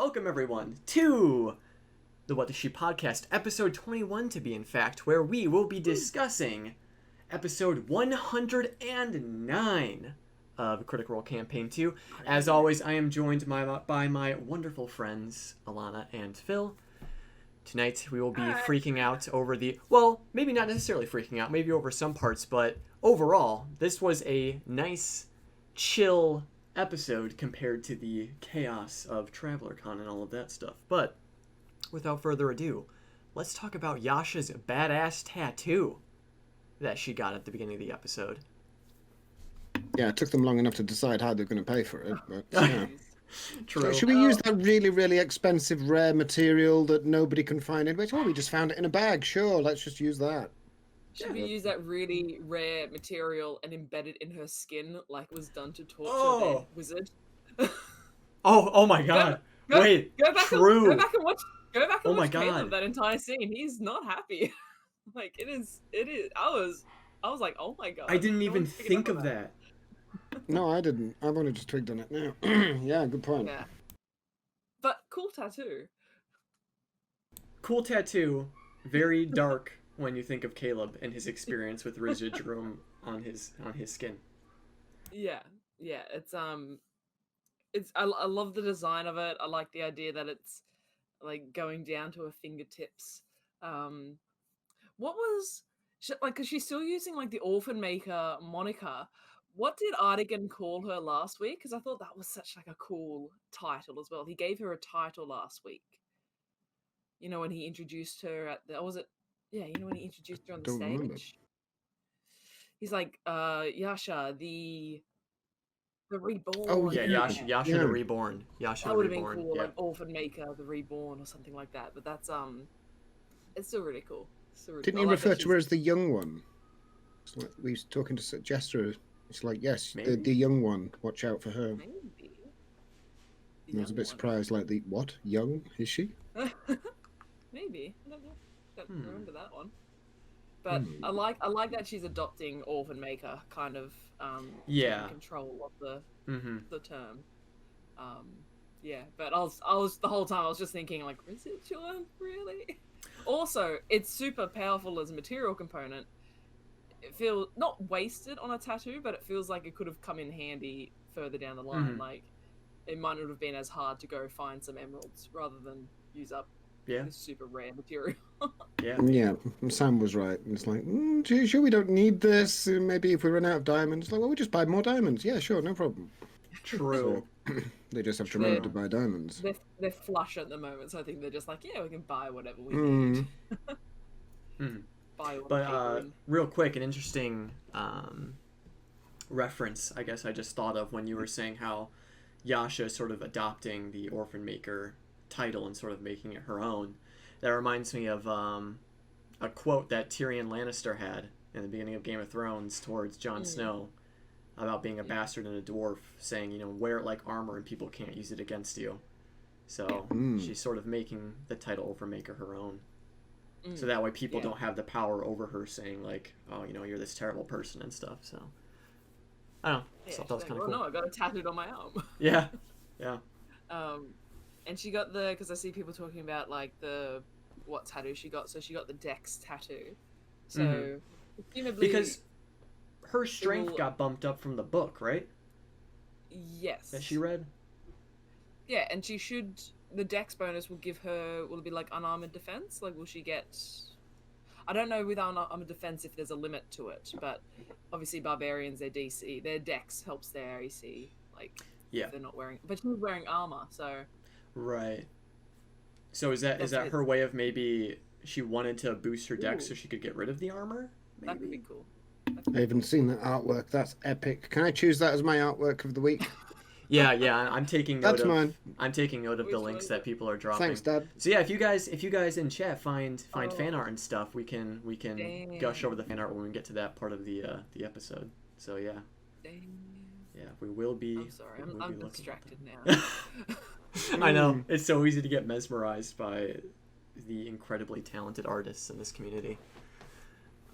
welcome everyone to the What the She podcast, episode 21 to be in fact, where we will be discussing episode 109 of Critical Role Campaign 2. As always, I am joined by my wonderful friends, Alana and Phil. Tonight we will be freaking out over well, maybe not necessarily freaking out, maybe over some parts, but overall, this was a nice, chill episode compared to the chaos of TravelerCon and all of that stuff. But without further ado, let's talk about Yasha's badass tattoo that she got at the beginning of the episode. Yeah, it took them long enough to decide how they're going to pay for it, but yeah. True. So should we use that really, really expensive, rare material that nobody can find anyway? Oh, we just found it in a bag. Sure, let's just use that. Should we use that really rare material and embed it in her skin like was done to torture their wizard? Oh my god. Wait, go back true. And watch my Caleb, god. that entire scene. He's not happy. Like, it is. I was like, oh my god. I didn't even think of that. No, I didn't. I've only just twigged on it now. Yeah, good point. Yeah. But cool tattoo. Cool tattoo. Very dark when you think of Caleb and his experience with residuum on his skin. Yeah. It's I love the design of it. I like the idea that it's like going down to her fingertips. What was like? Cause she's still using like the Orphan Maker moniker. What did Artigan call her last week? Because I thought that was such like a cool title as well. He gave her a title last week. You know, when he introduced her at the, was it? Yeah, you know when he introduced her on the stage. Remember. He's like, Yasha, the Reborn. Oh Yeah, Yasha the Reborn. Yasha that the would have been Reborn. cool, Yeah. like Orphan Maker, the Reborn, or something like that. But that's it's still really cool. Didn't he refer to her as the young one? It's like we was talking to Jester. It's like, yes, the young one. Watch out for her. Maybe. I was a bit surprised. Like, the what? Young is she? Maybe. I don't know. Don't remember that one. But I like that she's adopting Orphan Maker, kind of taking control of the term. Yeah, but I was the whole time I was just thinking like, residuum, really? Also, it's super powerful as a material component. It feels not wasted on a tattoo, but it feels like it could have come in handy further down the line. Like, it might not have been as hard to go find some emeralds rather than use up this super rare material. Yeah, and Sam was right. It's like, sure, we don't need this. Maybe if we run out of diamonds, like, well, we just buy more diamonds. Yeah, sure, no problem. True. So, they just have to remember to buy diamonds. They're flush at the moment, so I think they're just like, yeah, we can buy whatever we need. But real quick, an interesting reference, I guess I just thought of when you were saying how Yasha is sort of adopting the Orphan Maker title and sort of making it her own. That reminds me of a quote that Tyrion Lannister had in the beginning of Game of Thrones towards Jon Snow about being a bastard and a dwarf, saying, you know, wear it like armor and people can't use it against you. So she's sort of making the title Orphan Maker her own. So that way people don't have the power over her saying like, oh, you know, you're this terrible person and stuff. So I don't know. I thought that was kind of cool. No, I got it tattooed on my arm. Yeah. And she got because I see people talking about like what tattoo she got. So she got the Dex tattoo. So presumably, because her strength got bumped up from the book, right? Yes. That she read? Yeah, and she should. The Dex bonus will it be like unarmored defense? Like, will she get? I don't know with unarmored defense if there's a limit to it, but obviously barbarians, their DC, their Dex helps their AC. Like, if they're not wearing, but she's wearing armor, so. Right. So is that her way of maybe she wanted to boost her Dex so she could get rid of the armor? Maybe? That could be cool. I haven't seen that artwork. That's epic. Can I choose that as my artwork of the week? Yeah, I'm taking note. That's mine. I'm taking note of the links that people are dropping. Thanks, Dad. So yeah, if you guys in chat find fan art and stuff, we can gush over the fan art when we get to that part of the episode. So yeah. Dang. Yeah, we will be. I'm sorry, I'm distracted now. I know, it's so easy to get mesmerized by the incredibly talented artists in this community.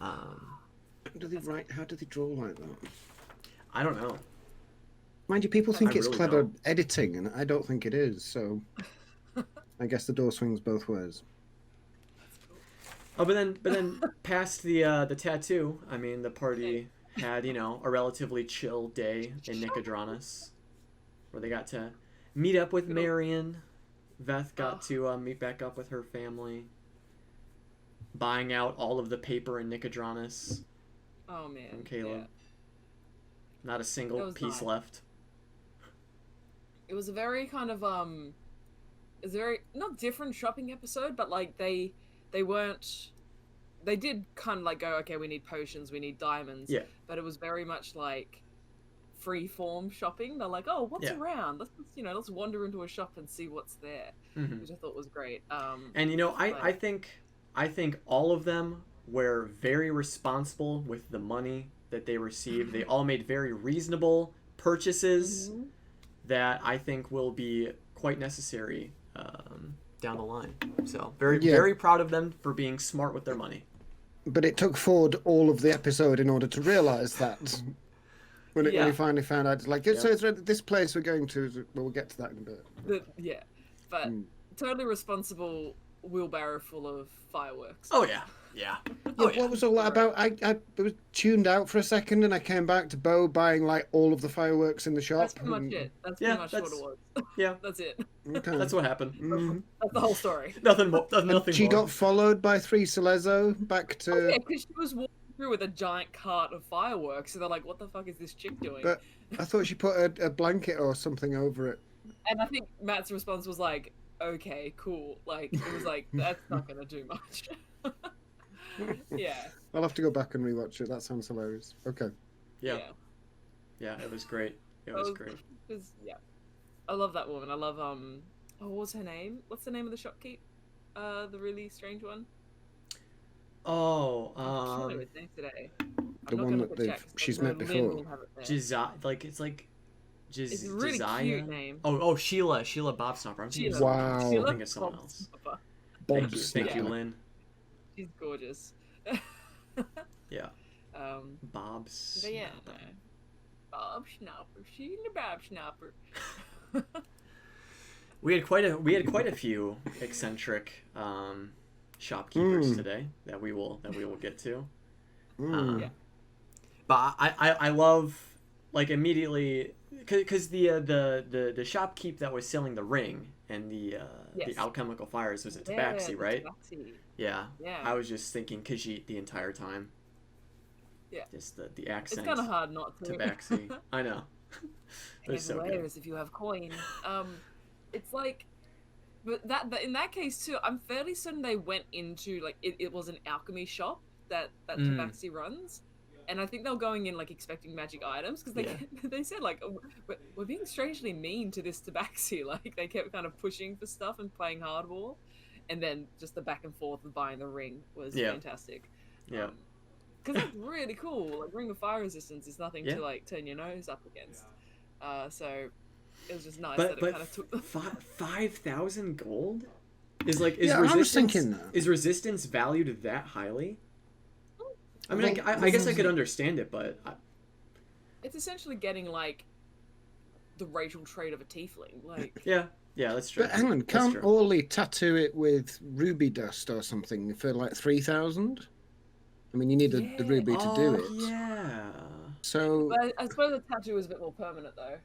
How do they draw like that? I don't know. Mind you, people think it's really clever don't. editing, and I don't think it is, so... I guess the door swings both ways. Oh, but then past the tattoo, I mean, the party had, a relatively chill day in Nicodranas, where they got to meet up with Marion. Veth got to meet back up with her family, buying out all of the paper in Nicodranas. Oh man, from Caleb. Yeah. Not a single piece left. It was a very kind of it's a very not different shopping episode, but like they weren't. They did kind of like go, okay, we need potions, we need diamonds. Yeah. But it was very much like free form shopping. They're like, oh, what's around? Let's wander into a shop and see what's there, which I thought was great. And I think all of them were very responsible with the money that they received. They all made very reasonable purchases that I think will be quite necessary down the line. So very proud of them for being smart with their money. But it took Ford all of the episode in order to realise that. When he finally found out, it's like, so it's this place we're going to. Well, we'll get to that in a bit. But totally responsible wheelbarrow full of fireworks. Oh yeah. What was all that about? I was tuned out for a second, and I came back to Bo buying like all of the fireworks in the shop. That's pretty much it. That's pretty much what it was. Yeah, that's it. Okay. That's what happened. That's the whole story. Nothing more. Nothing. She got followed by 3 Celezo back to. Oh, yeah, because she was walking through with a giant cart of fireworks, so they're like, "What the fuck is this chick doing?" But I thought she put a blanket or something over it. And I think Matt's response was like, "Okay, cool." Like it was like, "That's not gonna do much." Yeah. I'll have to go back and rewatch it. That sounds hilarious. Okay. Yeah, it was great. It was great. I love that woman. I love what was her name? What's the name of the shopkeep? The really strange one. Oh, I don't know his name today. The one that she's met before. It's a really cute name. Oh, Sheila Bobsnopper. Wow. I think it's someone else. Thank you, Lynn. She's gorgeous. Yeah. Bob's. But yeah, Bob Schnapper. She's the Bob Schnapper. We had quite a few eccentric shopkeepers today that we will get to. But I love, like, immediately, because the shopkeep that was selling the ring and the alchemical fires was a Tabaxi, right? Tabaxi. Yeah. I was just thinking Khajiit the entire time. Yeah. Just the accent. It's kind of hard not to. Tabaxi. I know. It's so good. If you have coin. It's like, but in that case too, I'm fairly certain they went into, like, it was an alchemy shop that Tabaxi runs. And I think they were going in, like, expecting magic items, because they said, like, we're being strangely mean to this Tabaxi. Like, they kept kind of pushing for stuff and playing hardball. And then just the back and forth of buying the ring was fantastic. Yeah. Because it's really cool. Like, Ring of Fire Resistance is nothing to, like, turn your nose up against. So it was just nice that it kind of took the 5,000 gold? Is I was thinking that. Is resistance valued that highly? I mean, I guess I could understand it, but it's essentially getting, like, the racial trait of a tiefling. Like, yeah, that's true. But hang on, can't Orly tattoo it with ruby dust or something for like 3,000? I mean, you need the ruby to do it. Yeah. So. But I suppose a tattoo is a bit more permanent, though.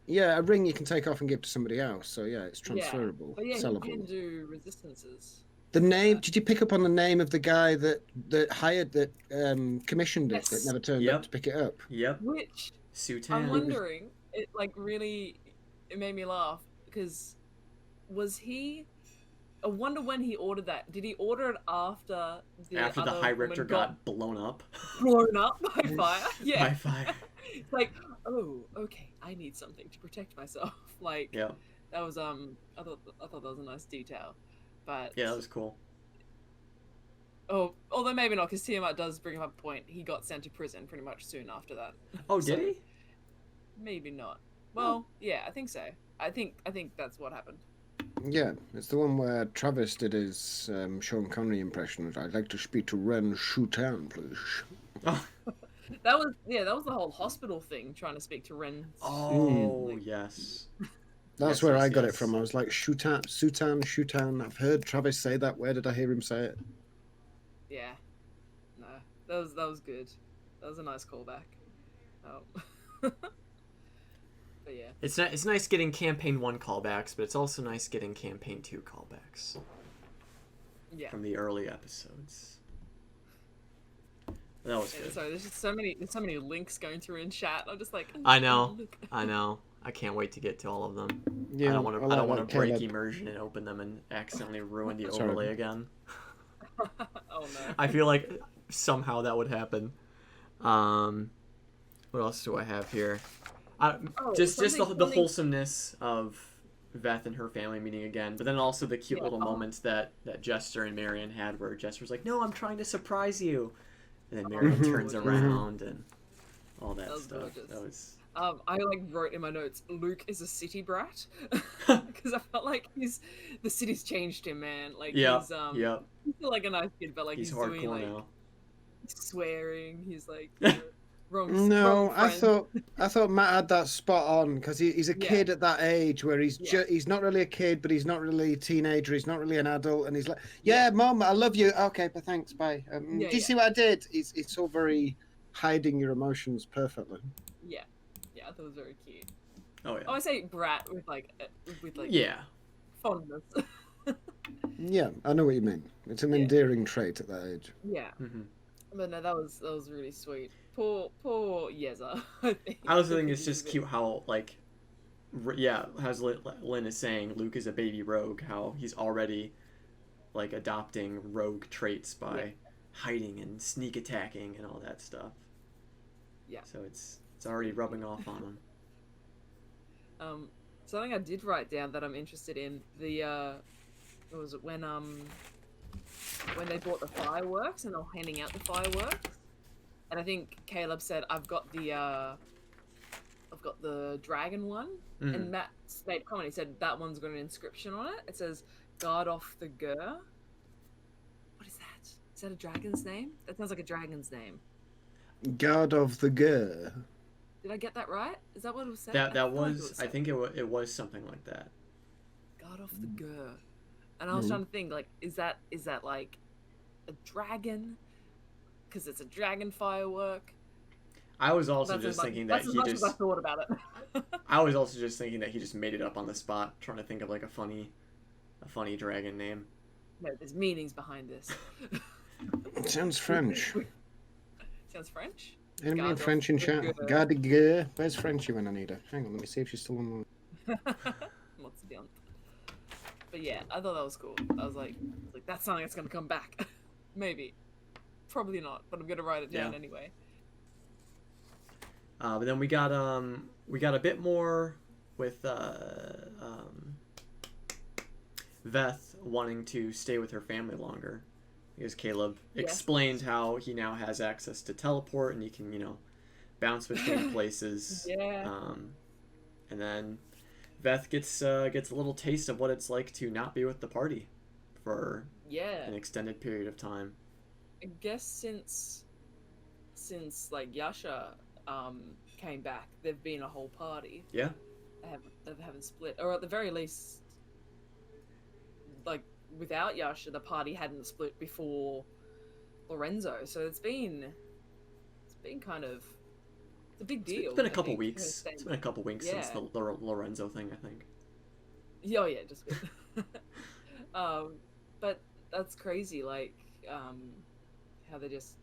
Yeah, a ring you can take off and give to somebody else. So yeah, it's transferable, but sellable. You can do resistances. The name? Did you pick up on the name of the guy that commissioned it that never turned up to pick it up? Yep. Which Sutan. I'm wondering. It made me laugh, because was he? I wonder when he ordered that. Did he order it after the High Richter got blown up? Blown up by fire? Yeah. By fire. It's like, oh, okay, I need something to protect myself. Like, that was I thought that was a nice detail. But yeah, that was cool. Oh, although maybe not, because Tiamat does bring up a point. He got sent to prison pretty much soon after that. Oh, did he? Maybe not. Well, yeah, I think so. I think that's what happened. Yeah, it's the one where Travis did his Sean Connery impression. I'd like to speak to Ren Shutan, please. Oh. That was the whole hospital thing, trying to speak to Ren. Oh, yes. That's where I got it from. I was like, Shutan. I've heard Travis say that. Where did I hear him say it? Yeah. No, that was good. That was a nice callback. But yeah. It's nice getting campaign 1 callbacks, but it's also nice getting campaign 2 callbacks. Yeah. From the early episodes. That was good. Sorry, there's so many links going through in chat. I'm just like, I know. I can't wait to get to all of them. Yeah, I don't want to break immersion and open them and accidentally ruin the overlay again. Oh no. I feel like somehow that would happen. What else do I have here? Just the wholesomeness of Veth and her family meeting again, but then also the cute little moments that Jester and Marion had, where Jester's like, "No, I'm trying to surprise you," and then Marion turns around and all that stuff. Gorgeous. That was. I wrote in my notes, Luke is a city brat, because I felt like the city's changed him, man. Like he's still like a nice kid, but like he's doing like now. He's swearing. He's like. Wrong I thought Matt had that spot on, because he's a kid at that age where he's not really a kid, but he's not really a teenager. He's not really an adult, and he's like, Mom, I love you. Okay, but thanks, bye. Do you see what I did? It's all very hiding your emotions perfectly. Yeah, I thought it was very cute. Oh yeah. I say brat with fondness. Yeah, I know what you mean. It's an endearing trait at that age. Yeah. Mm-hmm. But no, that was really sweet. Poor Yeza. I also think it's just cute how as Lynn is saying, Luke is a baby rogue. How he's already like adopting rogue traits by hiding and sneak attacking and all that stuff. Yeah. So it's already rubbing off on him. Something I did write down that I'm interested in, what was it when they bought the fireworks and they were handing out the fireworks, and I think Caleb said, I've got the dragon one, and Matt made a comment. He said that one's got an inscription on it. It says "Guard off the Gur." What is that? Is that a dragon's name? That sounds like a dragon's name. Guard of the Gur. Did I get that right? Is that what it was said? I think it was something like that. Guard off the Gur. And I was trying to think, like, is that like a dragon? Because it's a dragon firework. I was also just thinking that he just. I thought about it. I was also just thinking that he just made it up on the spot, trying to think of like a funny dragon name. No, there's meanings behind this. It sounds French. Sounds French? Anybody in French in chat? Garde de Guerre. Where's Frenchie when I need her? Hang on, let me see if she's still on the line. But yeah, I thought that was cool. I was like that's something that's gonna come back. Maybe. Probably not, but I'm gonna write it down anyway. But then we got a bit more with Veth wanting to stay with her family longer, because Caleb explained how he now has access to teleport and he can, bounce between places. And then Veth gets a little taste of what it's like to not be with the party for an extended period of time. I guess since like Yasha came back, they've been a whole party. Yeah. They haven't split, or at the very least, like without Yasha, the party hadn't split before Lorenzo. So it's been kind of a big deal. It's been a couple weeks. It's been a couple weeks since the Lorenzo thing, I think. Oh yeah, just a bit. But that's crazy. Like how they just.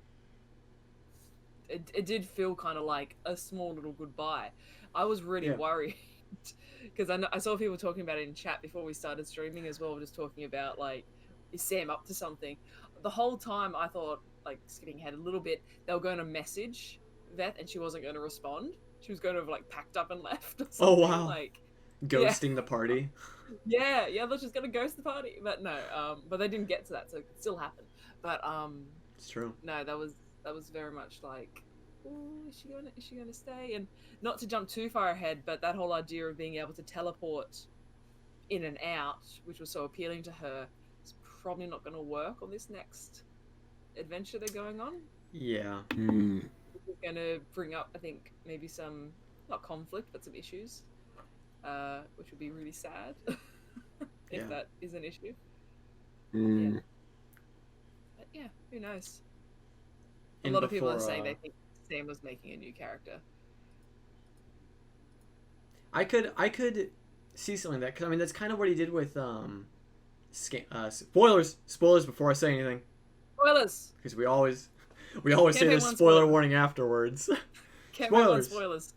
It did feel kind of like a small little goodbye. I was really worried because I saw people talking about it in chat before we started streaming as well, just talking about like, is Sam up to something? The whole time I thought, like skipping ahead a little bit, they were going to message Veth and she wasn't going to respond. She was going to have like packed up and left or something. Oh wow! Like ghosting the party. Yeah, I thought she was going to ghost the party, but no. But they didn't get to that, so it could still happen. But it's true. No, that was very much like, oh, is she gonna stay? And not to jump too far ahead, but that whole idea of being able to teleport in and out, which was so appealing to her, is probably not going to work on this next adventure they're going on. Yeah. It's going to bring up, I think, maybe some, not conflict, but some issues. which would be really sad if that is an issue. Mm. But yeah, who knows? A lot of people are saying they think Sam was making a new character. I could see something like that, because I mean that's kind of what he did with spoilers before I say anything. Spoilers, because we always say the spoiler warning afterwards. Spoilers.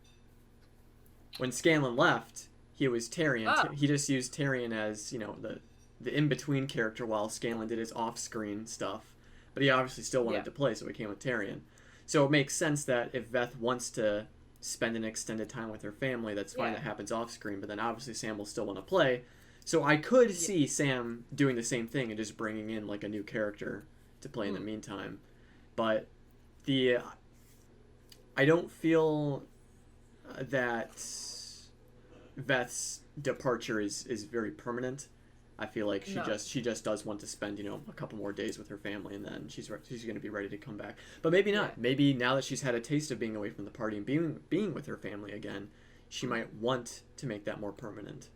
When Scanlan left, he was Tyrion. He just used Tyrion as the in between character while Scanlan did his off screen stuff. But he obviously still wanted to play, so he came with Tyrion. So it makes sense that if Veth wants to spend an extended time with her family, that's fine. That happens off screen. But then obviously Sam will still want to play. So I could see Sam doing the same thing and just bringing in like a new character to play in the meantime. But I don't feel that Veth's departure is very permanent. I feel like she just does want to spend a couple more days with her family, and then she's going to be ready to come back. But maybe not. Maybe now that she's had a taste of being away from the party and being with her family again, she might want to make that more permanent.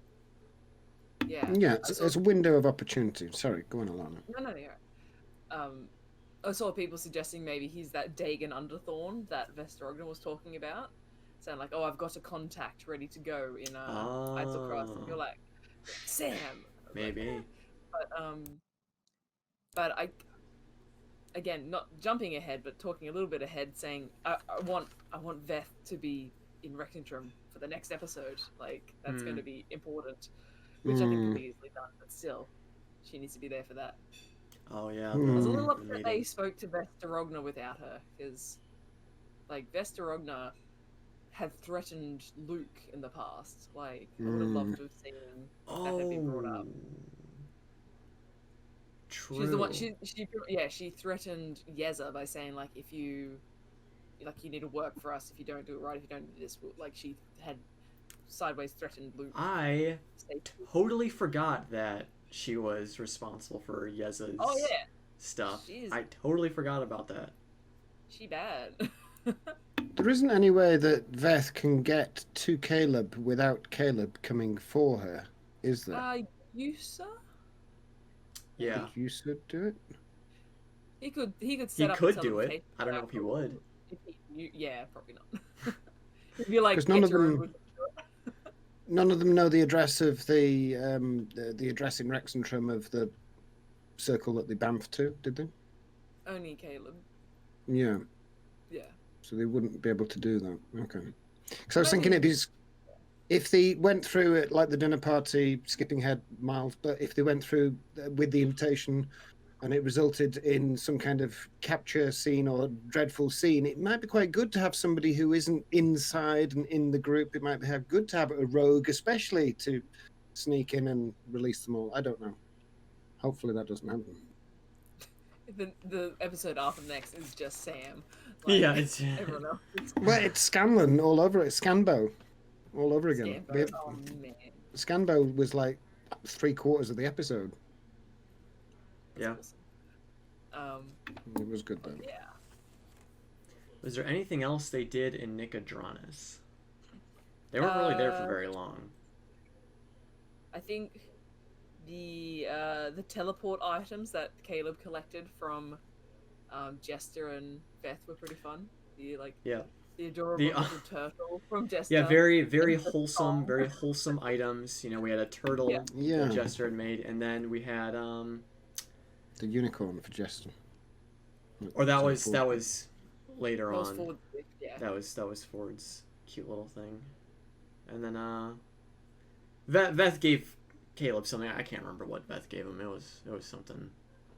Yeah. Yeah, it's a window of opportunity. Sorry, go on, Alana. No, you're right. I saw people suggesting maybe he's that Dagon Underthorn that Vess DeRogna was talking about, saying like, "Oh, I've got a contact ready to go in Ides of Cross," and you're like, "Sam." Maybe. But I, again, not jumping ahead, but talking a little bit ahead, saying I want Veth to be in Rexentrum for the next episode. Like that's going to be important, which I think can be easily done. But still, she needs to be there for that. Oh yeah. I was a little upset they spoke to Vess DeRogna without her, because like Vess DeRogna had threatened Luke in the past. Like I would have loved to have seen that had been brought up. True. She's the one. She threatened Yasha by saying like, if you need to work for us. If you don't do it right, if you don't do this, like she had sideways threatened Luke. I totally forgot that she was responsible for Yasha's stuff. I totally forgot about that. She bad. There isn't any way that Veth can get to Caleb without Caleb coming for her, is there? Yasha? Yeah. Could Yasha do it? He could set up. He could do it. I don't know if he would. Yeah, probably not. If you like, none of them know the address of the address in Rexentrum of the circle that they bamfed to, did they? Only Caleb. Yeah. Yeah. So they wouldn't be able to do that. Okay. Because I was thinking if they went through it like the dinner party, skipping ahead miles, but if they went through with the invitation and it resulted in some kind of capture scene or dreadful scene, it might be quite good to have somebody who isn't inside and in the group. It might be good to have a rogue, especially to sneak in and release them all. I don't know. Hopefully that doesn't happen. The episode after next is just Sam. Like, yeah, it's everyone else. Well, it's Scanlan all over it. Scanbo, all over again. Oh man. Scanbo was like 3/4 of the episode. Yeah. Awesome. It was good though. Yeah. Was there anything else they did in Nicodranas? They weren't really there for very long. I think the teleport items that Caleb collected from Jester and Veth were pretty fun. The adorable little turtle from Jester. Yeah, very wholesome items. We had a turtle that Jester had made, and then we had the unicorn for Jester. Or that was later on. Ford, yeah. That was Ford's cute little thing, and then Veth gave Caleb something. I can't remember what Veth gave him. It was something.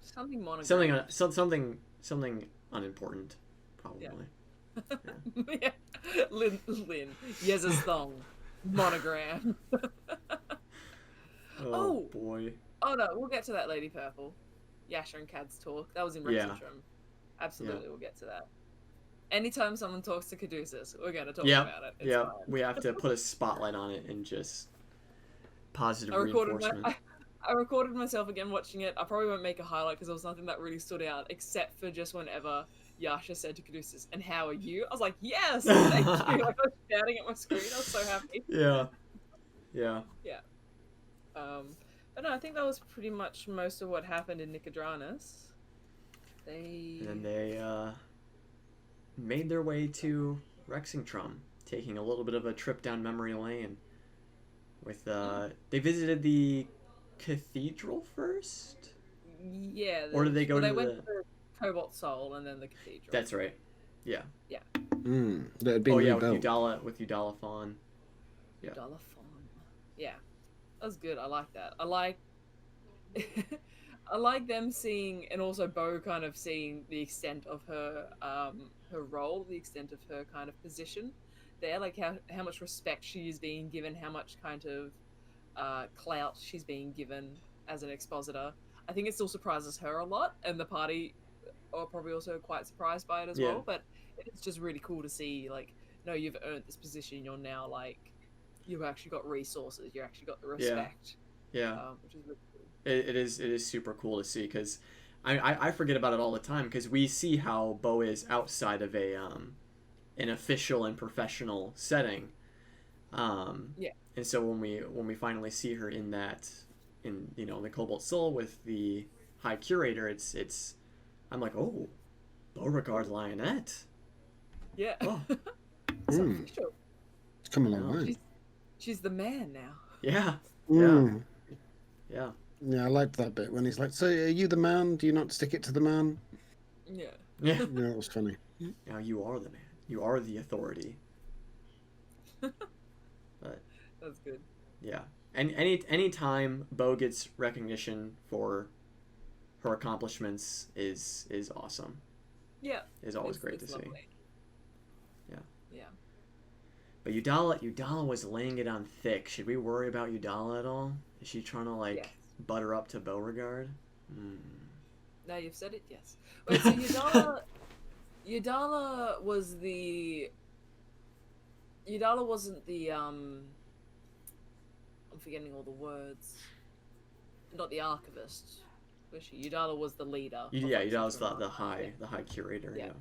Something monogram. Something unimportant, probably. Yeah. Lynn. Yes's thong. Monogram. Oh boy. Oh no, we'll get to that, Lady Purple. Yasha and Cad's talk. That was in Rexentrum. Absolutely, we'll get to that. Anytime someone talks to Caduceus, we're going to talk about it. It's fine. We have to put a spotlight on it and just positive reinforcement. I recorded myself again watching it. I probably won't make a highlight because there was nothing that really stood out, except for just whenever Yasha said to Caduceus, "And how are you?" I was like, "Yes, thank you!" Like I was shouting at my screen. I was so happy. Yeah. Yeah. Yeah. But no, I think that was pretty much most of what happened in Nicodranas. And then they made their way to Rexentrum, taking a little bit of a trip down memory lane. With they visited the cathedral first. Yeah. Or did they go to they went to the Cobalt Soul and then the cathedral. That's right. Yeah. Yeah. That had been rebuilt. With Udala Fawn. Yeah. Udala Fawn. Yeah. That was good. I like that. I like I like them seeing, and also Bo kind of seeing the extent of her her role, the extent of her kind of position there, like how much respect she is being given, how much kind of clout she's being given as an expositor. I think it still surprises her a lot, and the party are probably also quite surprised by it as well. But it's just really cool to see, like, no, you've earned this position. You're now like, you've actually got resources. You actually got the respect. Yeah. Which is really cool. It is super cool to see, because I forget about it all the time, because we see how Bo is outside of an official and professional setting. Yeah. And so when we finally see her in the Cobalt Soul with the High Curator, it's I'm like, oh, Beauregard Lionette. Yeah. Oh. It's official. It's come a long way. She's the man now. Yeah. Yeah. Yeah, I liked that bit when he's like, "So, are you the man? Do you not stick it to the man?" Yeah. Yeah, it was funny. Now you are the man. You are the authority. But that's good. Yeah. And any time Bo gets recognition for her accomplishments is awesome. Yeah. It's always great to lovely. see. Yeah. Yeah. But Udala was laying it on thick. Should we worry about Udala at all? Is she trying to butter up to Beauregard? Now you've said it, yes. Wait, so Udala wasn't the I'm forgetting all the words. Not the archivist, was she? Udala was the leader. Udala's the high curator. Yeah.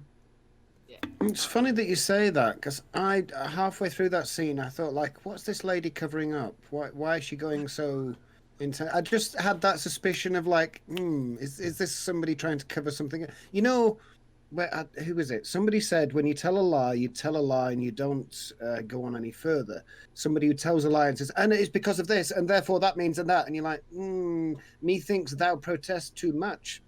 It's funny that you say that, because I halfway through that scene I thought, like, what's this lady covering up? Why is she going so intense? I just had that suspicion of like, is this somebody trying to cover something? You know, who is it? Somebody said when you tell a lie and you don't go on any further. Somebody who tells a lie and says, and it is because of this, and therefore that means and that, and you're like, methinks thou protest too much.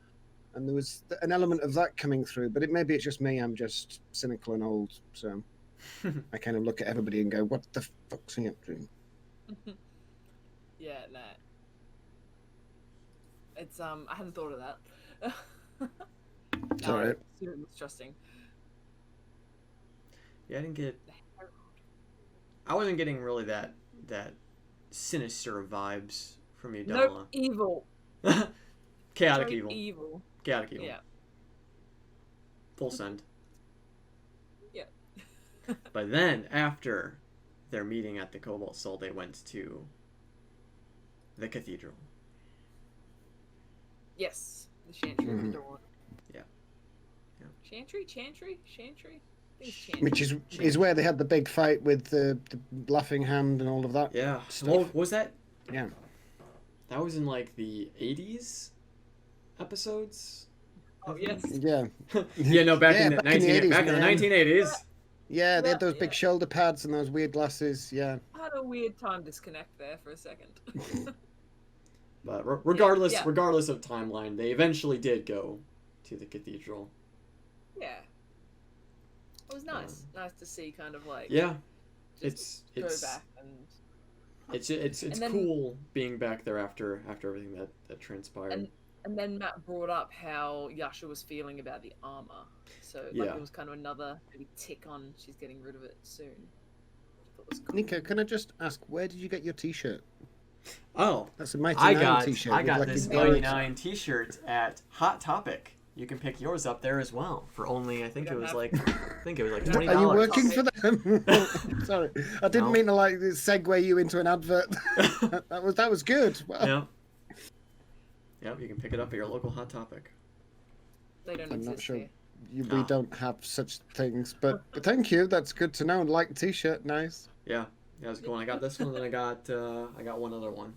And there was an element of that coming through, but maybe it's just me. I'm just cynical and old, so I kind of look at everybody and go, "What the fuck's he up to?" Yeah, nah. It's I hadn't thought of that. It's all right. It's trusting. Yeah, I wasn't getting really that sinister vibes from Udala. Nope, evil. Chaotic evil. Chaotic evil. Yeah. Full send. Yeah. But then, after their meeting at the Cobalt Soul, they went to the cathedral. Yes. The Chantry of the Dawn. Yeah. Chantry? Chantry? Which is where they had the big fight with the laughing hand and all of that. Yeah. Stuff. Well, was that? Yeah. That was in like the 80s episodes. Oh yes. Yeah. Yeah. No, back in the 1980s. Yeah, they had those big shoulder pads and those weird glasses. Yeah. I had a weird time disconnect there for a second. But regardless of timeline, they eventually did go to the cathedral. Yeah. It was nice. Nice to see, kind of like. Yeah. It's go back and. It's cool being back there after everything that transpired. And then Matt brought up how Yasha was feeling about the armor. So it was kind of another maybe tick on she's getting rid of it soon. I thought was cool. Nico, can I just ask, where did you get your t-shirt? Oh, that's a Mighty Nine t-shirt. I got this Mighty Nine t-shirt at Hot Topic. You can pick yours up there as well for only I think it was like $20. Are you working for them? Sorry, I didn't mean to segue you into an advert. that was good. Wow. Yeah, you can pick it up at your local Hot Topic. They don't I'm exist not sure. here. We don't have such things, but thank you. That's good to know. Like the t-shirt, nice. Yeah, I was going. I got this one, then I got one other one.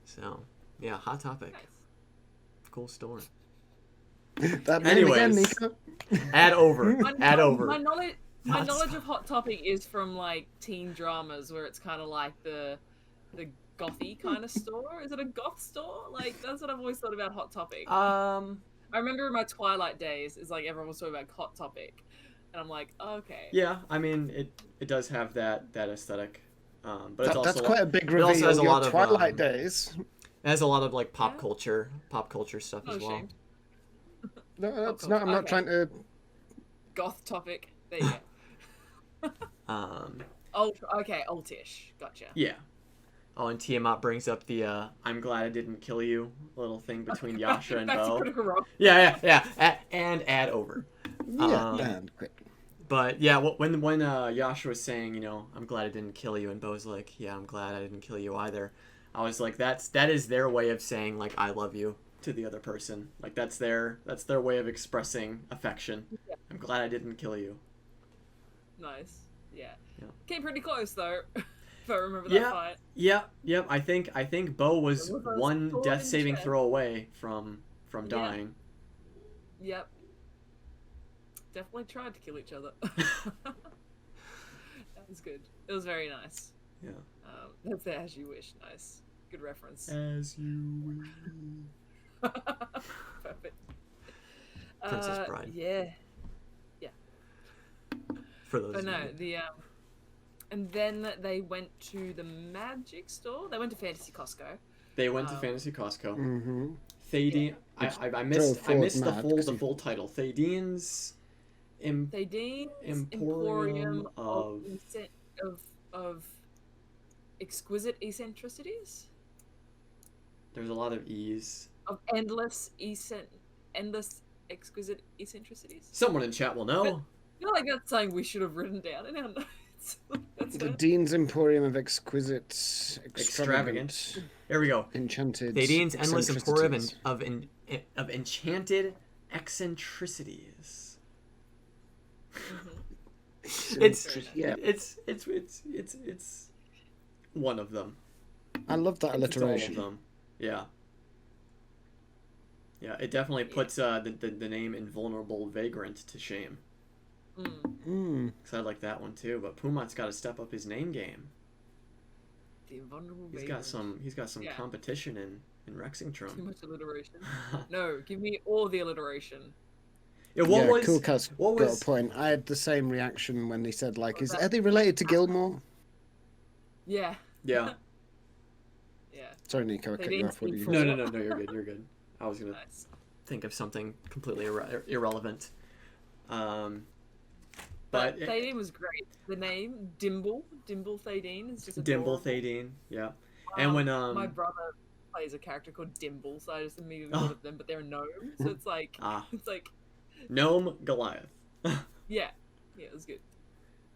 So yeah, hot topic. Nice. Cool story. That name again, Nico. Add over. Add over. My knowledge of Hot Topic is from like teen dramas where it's kind of like the gothy kind of store. Is it a goth store? Like that's what I've always thought about Hot Topic. I remember in my Twilight days, it's like everyone was talking about Hot Topic, and I'm like, oh, okay. Yeah, I mean it does have that aesthetic, but it's also that's quite a big reveal. It has a lot of Twilight days. It has a lot of like pop culture stuff as well. Ashamed. No, that's not. I'm not trying to. Goth Topic. There you go. Altish. Gotcha. Yeah. Oh, and Tiamat brings up the "I'm glad I didn't kill you" little thing between Yasha and Bo. Yeah. And add over. And quick. But yeah, when Yasha was saying, you know, "I'm glad I didn't kill you," and Bo's like, "Yeah, I'm glad I didn't kill you either," I was like, that is their way of saying like I love you to the other person. Like that's their way of expressing affection. Yeah. I'm glad I didn't kill you. Nice. Yeah. Came pretty close though. If I remember that fight. Yeah. I think Bo was one death saving throw away from dying. Yep. Definitely tried to kill each other. That was good. It was very nice. Yeah. That's the As You Wish. Nice. Good reference. As you wish. Perfect. Princess Bride. Yeah. For those. But no, and then they went to the magic store. They went to Fantasy Costco. They went to Fantasy Costco. Mm-hmm. Thaddean. Yeah. I missed the full title. Thaddean's Emporium of exquisite eccentricities. There's a lot of E's. Of endless exquisite eccentricities. Someone in chat will know. I feel like that's something we should have written down in our notes. The Dean's Emporium of Exquisite Extravagant. Here we go. Enchanted. Thaddean's Endless Emporium of Enchanted Eccentricities. Mm-hmm. It's one of them. I love that alliteration. It's all of them. Yeah. Yeah, it definitely puts the name Invulnerable Vagrant to shame. Because I like that one too, but Pumat's got to step up his name game. The Invulnerable Vagrant. He's got some competition in Rexentrum. Too much alliteration. No, give me all the alliteration. Yeah, Cool Cat's got a point. I had the same reaction when he said, like, are they related to Gilmore? Yeah. Yeah. Yeah. Sorry, Nico, I cut you off. No, you're good. I was going to think of something completely irrelevant. But Thadean was great. The name Dimble Thadean is just Dimble Thadean, yeah. And when my brother plays a character called Dimble, so I just immediately thought of them, but they're gnomes, so it's like Gnome Goliath. yeah, it was good.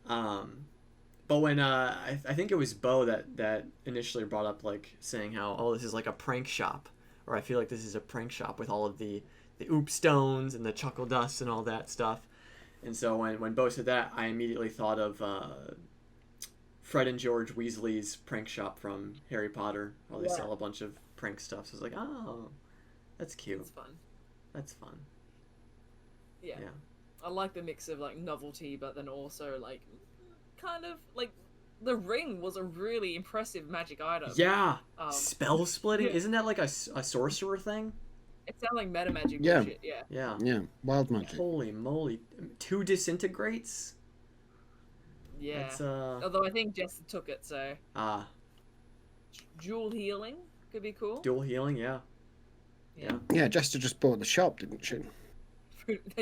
But when I think it was Bo that initially brought up like saying how this is like a prank shop, or I feel like this is a prank shop with all of the oop stones and the chuckle dust and all that stuff. And so when Bo said that, I immediately thought of Fred and George Weasley's prank shop from Harry Potter, where they sell a bunch of prank stuff. So I was like, oh, that's cute. That's fun. Yeah. I like the mix of like novelty, but then also like kind of like the ring was a really impressive magic item. Yeah. Spell splitting. Isn't that like a sorcerer thing? It sounds like meta magic bullshit, Yeah, wild magic. Holy moly. 2 disintegrates? Yeah. Although I think Jess took it, so... Dual healing could be cool. Dual healing, yeah. Yeah, Jester just bought the shop, didn't she?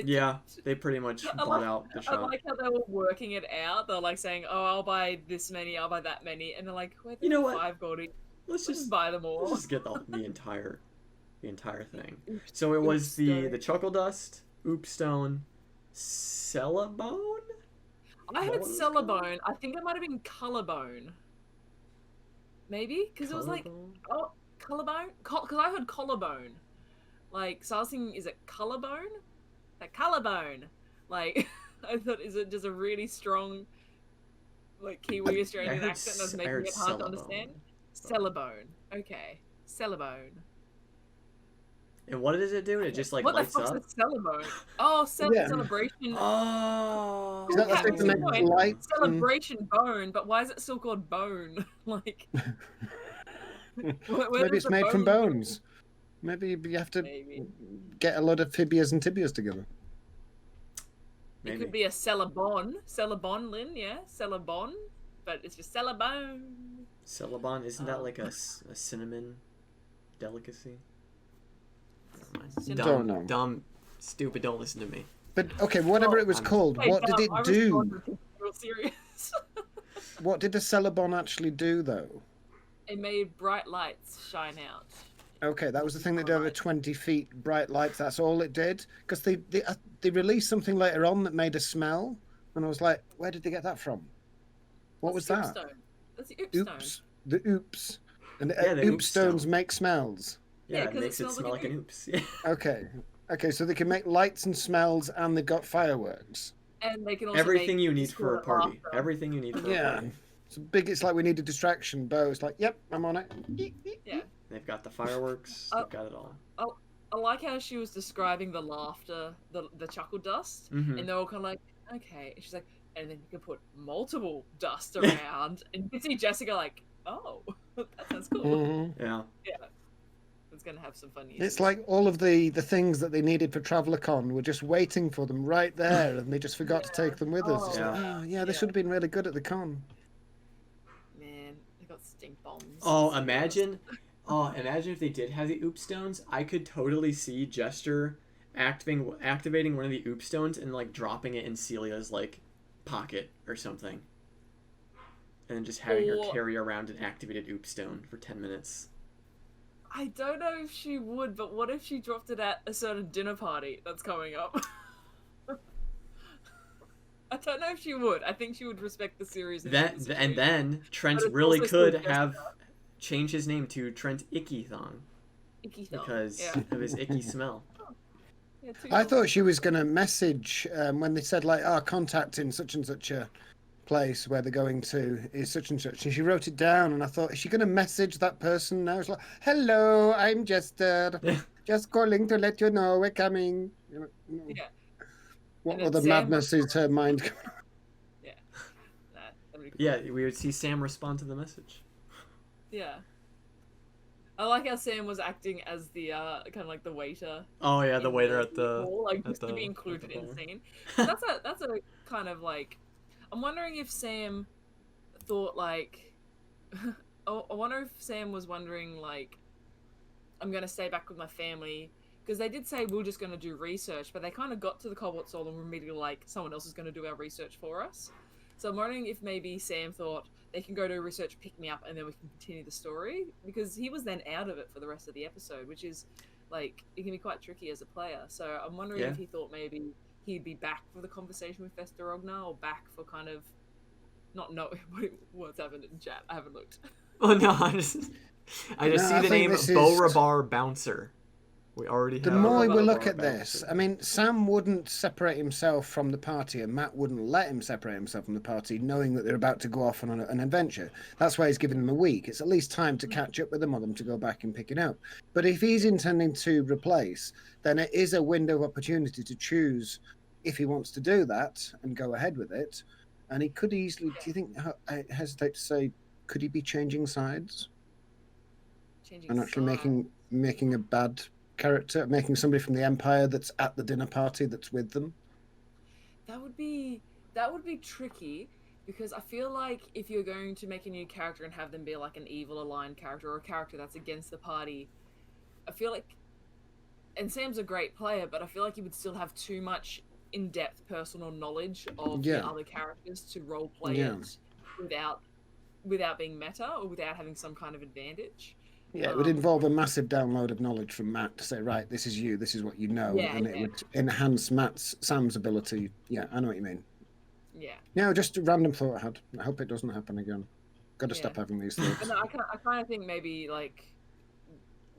Yeah, they pretty much bought out the shop. I like how they were working it out. They're like saying, oh, I'll buy this many, I'll buy that many. And they're like, wait, you know what? 5 goldy. Let's just buy them all. Let's just get the entire thing. So it was the Chuckle Dust, Oopstone, Cellabone? I heard Cellabone. I think it might have been Collarbone. Maybe? Because it was like, Collarbone? Because I heard Collarbone. Like, so I was thinking, is it Collarbone? Like, Collarbone. Like, I thought, is it just a really strong like Kiwi Australian accent that's making it hard to understand. Cellabone. Okay. Cellabone. And what does it do? It just like lights up? What the fuck's a Cellabone? Oh, celebration. Oh. Celebration bone, but why is it still called bone? Like, maybe it's made from bones. Maybe you have to get a lot of fibias and tibias together. It could be a Cellabon. Cellabon, Lynn, yeah? Cellabon. But it's just Cellabone. Cellabon, isn't that like a cinnamon delicacy? Dumb, stupid, don't listen to me. But, okay, whatever it was called, what did it do? What did the Cellabon actually do, though? It made bright lights shine out. Okay, that was the thing that did over 20 feet bright lights. That's all it did. Because they released something later on that made a smell, and I was like, where did they get that from? What was that? That's the Oops Stone. Oops. The Oops. And the Oops stones make smells. Yeah, it makes it smell like an Oops. Okay, so they can make lights and smells, and they've got fireworks. And they can also everything you need for a party. Everything you need for a party. It's like we need a distraction. Bo's like, yep, I'm on it. Yeah. They've got the fireworks. They've got it all. I like how she was describing the laughter, the chuckle dust, and they're all kind of like, okay. And she's like, and then you can put multiple dust around, and you can see Jessica like, oh, that sounds cool. Yeah. It's gonna have some fun. It's like all of the things that they needed for TravelerCon were just waiting for them right there, and they just forgot to take them with us. This would have been really good at the con. Man, they got stink bombs. Oh, imagine if they did have the Oop Stones. I could totally see Jester activating one of the Oop Stones and like dropping it in Celia's like pocket or something, and then just having her carry around an activated Oop Stone for 10 minutes. I don't know if she would, but what if she dropped it at a certain dinner party that's coming up? I don't know if she would. I think she would respect the series. And then Trent really could have changed his name to Trent Icky Thong. Because of his icky smell. I thought she was going to message when they said like, contact in such and such a place where they're going to is such and such, and she wrote it down, and I thought, is she going to message that person now? It's like, hello, I'm Jester, just calling to let you know we're coming. What other madness is her mind? We would see Sam respond to the message. I like how Sam was acting as the kind of like the waiter. Oh yeah, the waiter at the hall, like just to be included in the scene. That's a kind of like, I'm wondering if Sam thought like, I wonder if Sam was wondering like, I'm gonna stay back with my family, because they did say we're just gonna do research, but they kind of got to the Cobalt Soul and were immediately like, someone else is gonna do our research for us. So I'm wondering if maybe Sam thought they can go do research, pick me up, and then we can continue the story, because he was then out of it for the rest of the episode, which is like, it can be quite tricky as a player. So I'm wondering if he thought maybe he'd be back for the conversation with Vess DeRogna, or back for kind of not know what's happened in chat. I haven't looked. Oh no, I just see the name Beaurebar Bouncer. We already have. The more we look at this, I mean, Sam wouldn't separate himself from the party, and Matt wouldn't let him separate himself from the party, knowing that they're about to go off on an adventure. That's why he's giving them a week. It's at least time to catch up with them, or them to go back and pick it up. But if he's intending to replace, then it is a window of opportunity to choose if he wants to do that and go ahead with it. And he could easily, do you think, I hesitate to say, could he be changing sides? And actually making a bad character, making somebody from the Empire that's at the dinner party that's with them? That would be tricky, because I feel like if you're going to make a new character and have them be like an evil aligned character, or a character that's against the party, I feel like, and Sam's a great player, but I feel like he would still have too much in-depth personal knowledge of the other characters to role play it without being meta, or without having some kind of advantage. Yeah, it would involve a massive download of knowledge from Matt to say, right, this is you, this is what you know, and it would enhance Sam's ability. Yeah, I know what you mean. Yeah. No, just a random thought I had. I hope it doesn't happen again. Got to stop having these thoughts. But no, I kind of think maybe like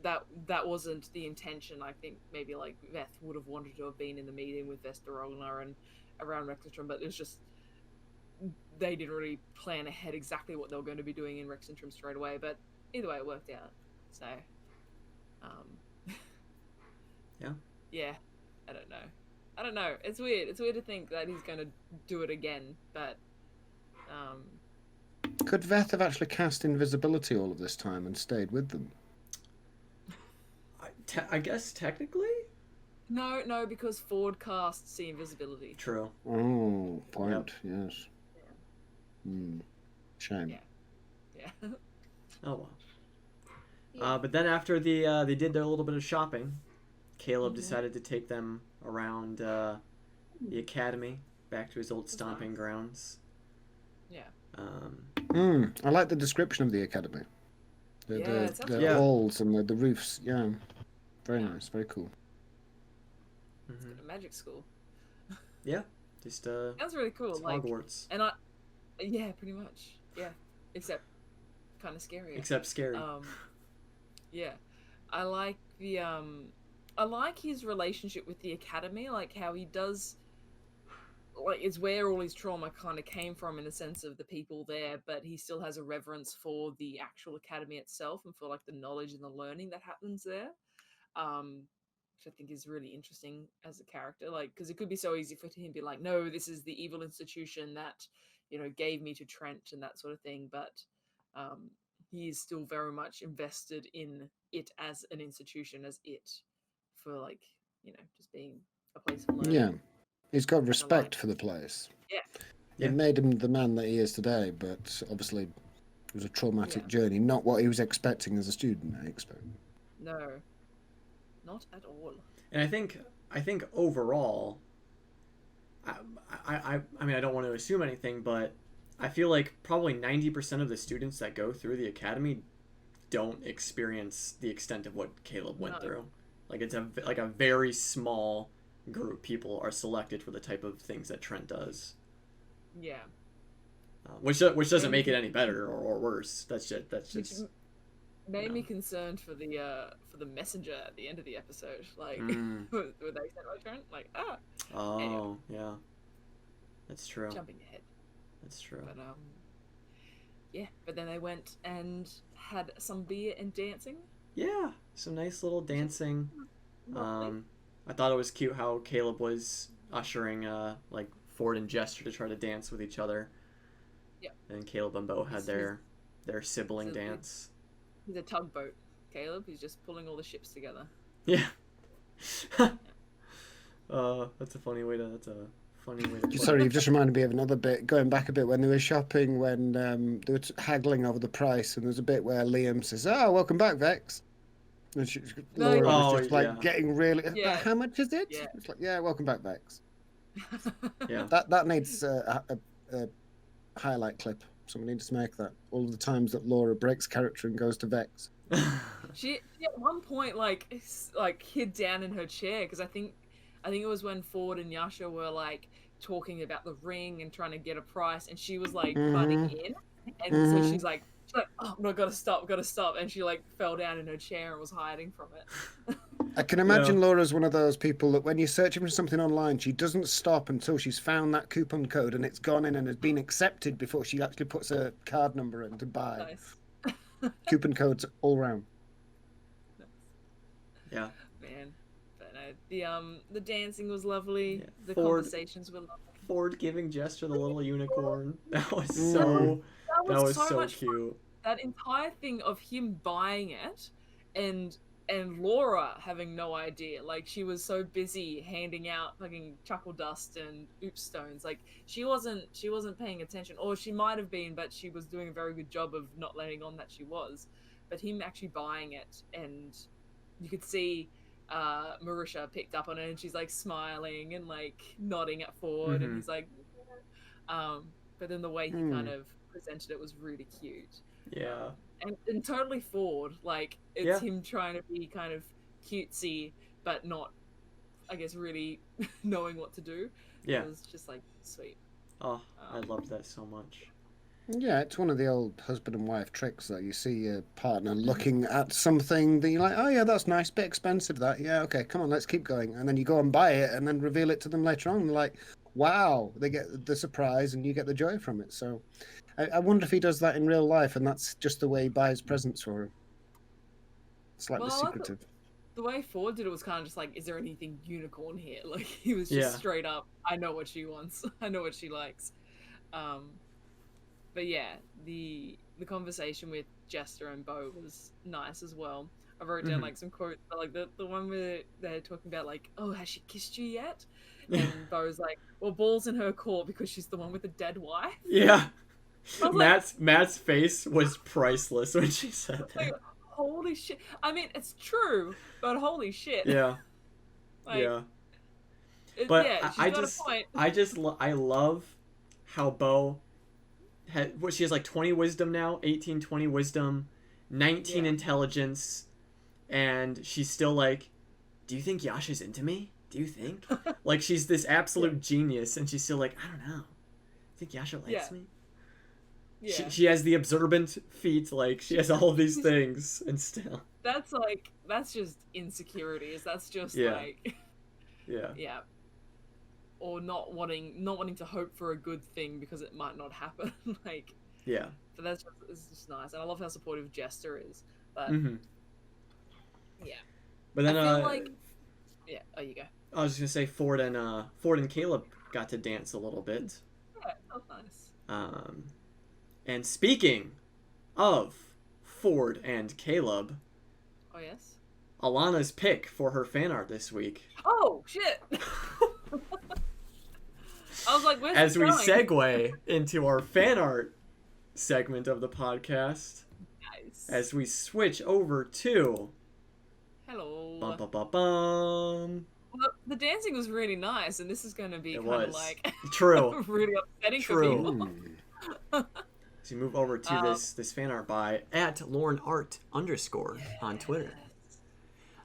that wasn't the intention. I think maybe like Veth would have wanted to have been in the meeting with Vess DeRogna and around Rexentrum, but it was just they didn't really plan ahead exactly what they were going to be doing in Rexentrum straight away, but either way it worked out. So yeah, I don't know, it's weird to think that he's going to do it again, but could Veth have actually cast invisibility all of this time and stayed with them? I guess technically. No, because Ford casts the invisibility. True. Oh, point. Yep. Yes. Shame. Yeah. Oh well. Yeah. But then after they did their little bit of shopping, Caleb decided to take them around the academy, back to his old stomping grounds. Yeah. I like the description of the academy. The halls and the roofs. Yeah. Very nice. Very cool. It's a magic school. Yeah. Just that's really cool. Like Hogwarts. And yeah, pretty much. Yeah. Except kind of scary. Except scary. Yeah. I like his relationship with the academy, like how he does, like, it's where all his trauma kind of came from in the sense of the people there, but he still has a reverence for the actual academy itself and for like the knowledge and the learning that happens there, which I think is really interesting as a character, like, because it could be so easy for him to be like, no, this is the evil institution that, you know, gave me to Trent and that sort of thing, but he is still very much invested in it as an institution, as it, for like, you know, just being a place of learning. Yeah, he's got respect for the place. Yeah. It made him the man that he is today, but obviously it was a traumatic journey, not what he was expecting as a student, I expect. No, not at all. And I think overall, I mean, I don't want to assume anything, but I feel like probably 90% of the students that go through the academy don't experience the extent of what Caleb went through. Like, it's a very small group of people are selected for the type of things that Trent does. Yeah. Which doesn't make it any better or worse. That's just made me concerned for the messenger at the end of the episode. Like, were they sent by Trent? Like, Oh, anyway. yeah. That's true. Jumping ahead. That's true. But yeah. But then they went and had some beer and dancing. Yeah, some nice little dancing. I thought it was cute how Caleb was ushering like Ford and Jester to try to dance with each other. Yeah. And Caleb and Bo had their sibling dance. He's a tugboat, Caleb. He's just pulling all the ships together. Yeah. That's a funny way to Sorry, you've just reminded me of another bit, going back a bit when they were shopping, when they were haggling over the price, and there's a bit where Liam says, "Oh, welcome back, Vex." And Laura was just like getting really, how much is it? Yeah. It's like, yeah, welcome back, Vex. Yeah. That needs a highlight clip. Someone needs to make that. All the times that Laura breaks character and goes to Vex. She at one point like hid down in her chair, because I think it was when Ford and Yasha were like talking about the ring and trying to get a price, and she was like butting in, and so she's like, oh no, gotta stop, and she like fell down in her chair and was hiding from it. I can imagine Laura's one of those people that when you're searching for something online, she doesn't stop until she's found that coupon code and it's gone in and has been accepted before she actually puts a card number in to buy. Nice. Coupon codes all round. Yeah. Man. The dancing was lovely. Yeah. The conversations were lovely. Ford giving Jester the little unicorn. That was so cute. Fun. That entire thing of him buying it and Laura having no idea. Like, she was so busy handing out fucking chuckle dust and oops stones. Like, she wasn't paying attention, or she might have been, but she was doing a very good job of not letting on that she was. But him actually buying it, and you could see Marisha picked up on it, and she's like smiling and like nodding at Ford, and he's like, but then the way he kind of presented it was really cute. Yeah. And totally Ford, like, it's him trying to be kind of cutesy, but not, I guess, really knowing what to do. Yeah. It was just like sweet. Oh, I loved that so much. Yeah, it's one of the old husband and wife tricks that you see your partner looking at something that you're like, oh yeah, that's nice, bit expensive that. Yeah, okay, come on, let's keep going. And then you go and buy it and then reveal it to them later on. Like, wow, they get the surprise and you get the joy from it. So I wonder if he does that in real life, and that's just the way he buys presents for him. Slightly secretive. The way Ford did it was kind of just like, is there anything unicorn here? Like, he was just straight up, I know what she wants. I know what she likes. But yeah, the conversation with Jester and Bo was nice as well. I wrote down like some quotes, like the one where they're talking about like, oh, has she kissed you yet? And Bo's like, well, ball's in her court because she's the one with the dead wife. Yeah. Matt's face was priceless when she said that. Like, holy shit. I mean, it's true, but holy shit. Yeah. Like, yeah. But I love how Bo she has like 20 wisdom now, 18, 20 wisdom, 19 intelligence, and she's still like, do you think Yasha's into me? Do you think? Like, she's this absolute genius, and she's still like, I don't know. Think Yasha likes me? Yeah. She has the observant feet, like, she has all these things, and still. That's just insecurities. That's just like... Yeah. Or not wanting to hope for a good thing because it might not happen. Like... Yeah. But it's just nice. And I love how supportive Jester is. But... Yeah. But then, I feel like... Yeah, you go. I was just gonna say Ford and Caleb got to dance a little bit. Yeah, that was nice. And speaking of Ford and Caleb, oh yes, Alana's pick for her fan art this week. Oh shit! I was like, where's as we segue into our fan art segment of the podcast, nice. As we switch over to hello. Bum, bum, bum, bum. Well, the dancing was really nice, and this is going to be kind of like true, really upsetting for people. So you move over to this fan art by @LaurenArt_ on Twitter.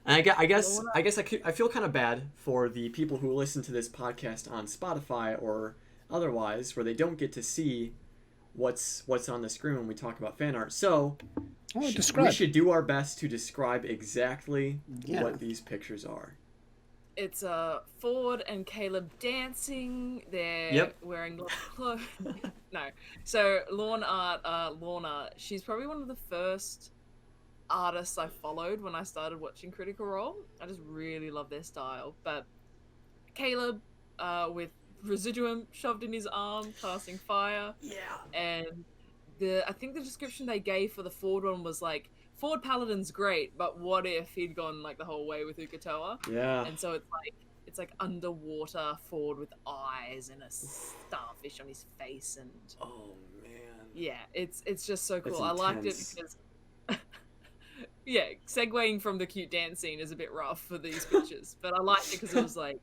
And I guess I feel kind of bad for the people who listen to this podcast on Spotify or otherwise, where they don't get to see what's on the screen when we talk about fan art. So we should do our best to describe exactly what these pictures are. It's Ford and Caleb dancing. They're wearing clothes. No. So Lorna, she's probably one of the first artists I followed when I started watching Critical Role. I just really love their style. But Caleb, with residuum shoved in his arm, casting fire. Yeah. And I think the description they gave for the Ford one was like, Ford Paladin's great, but what if he'd gone like the whole way with Ukatoa? Yeah. And so it's like underwater Ford with eyes and a starfish on his face, and oh man. Yeah, it's just so cool. I liked it because segueing from the cute dance scene is a bit rough for these pictures, but I liked it because it was like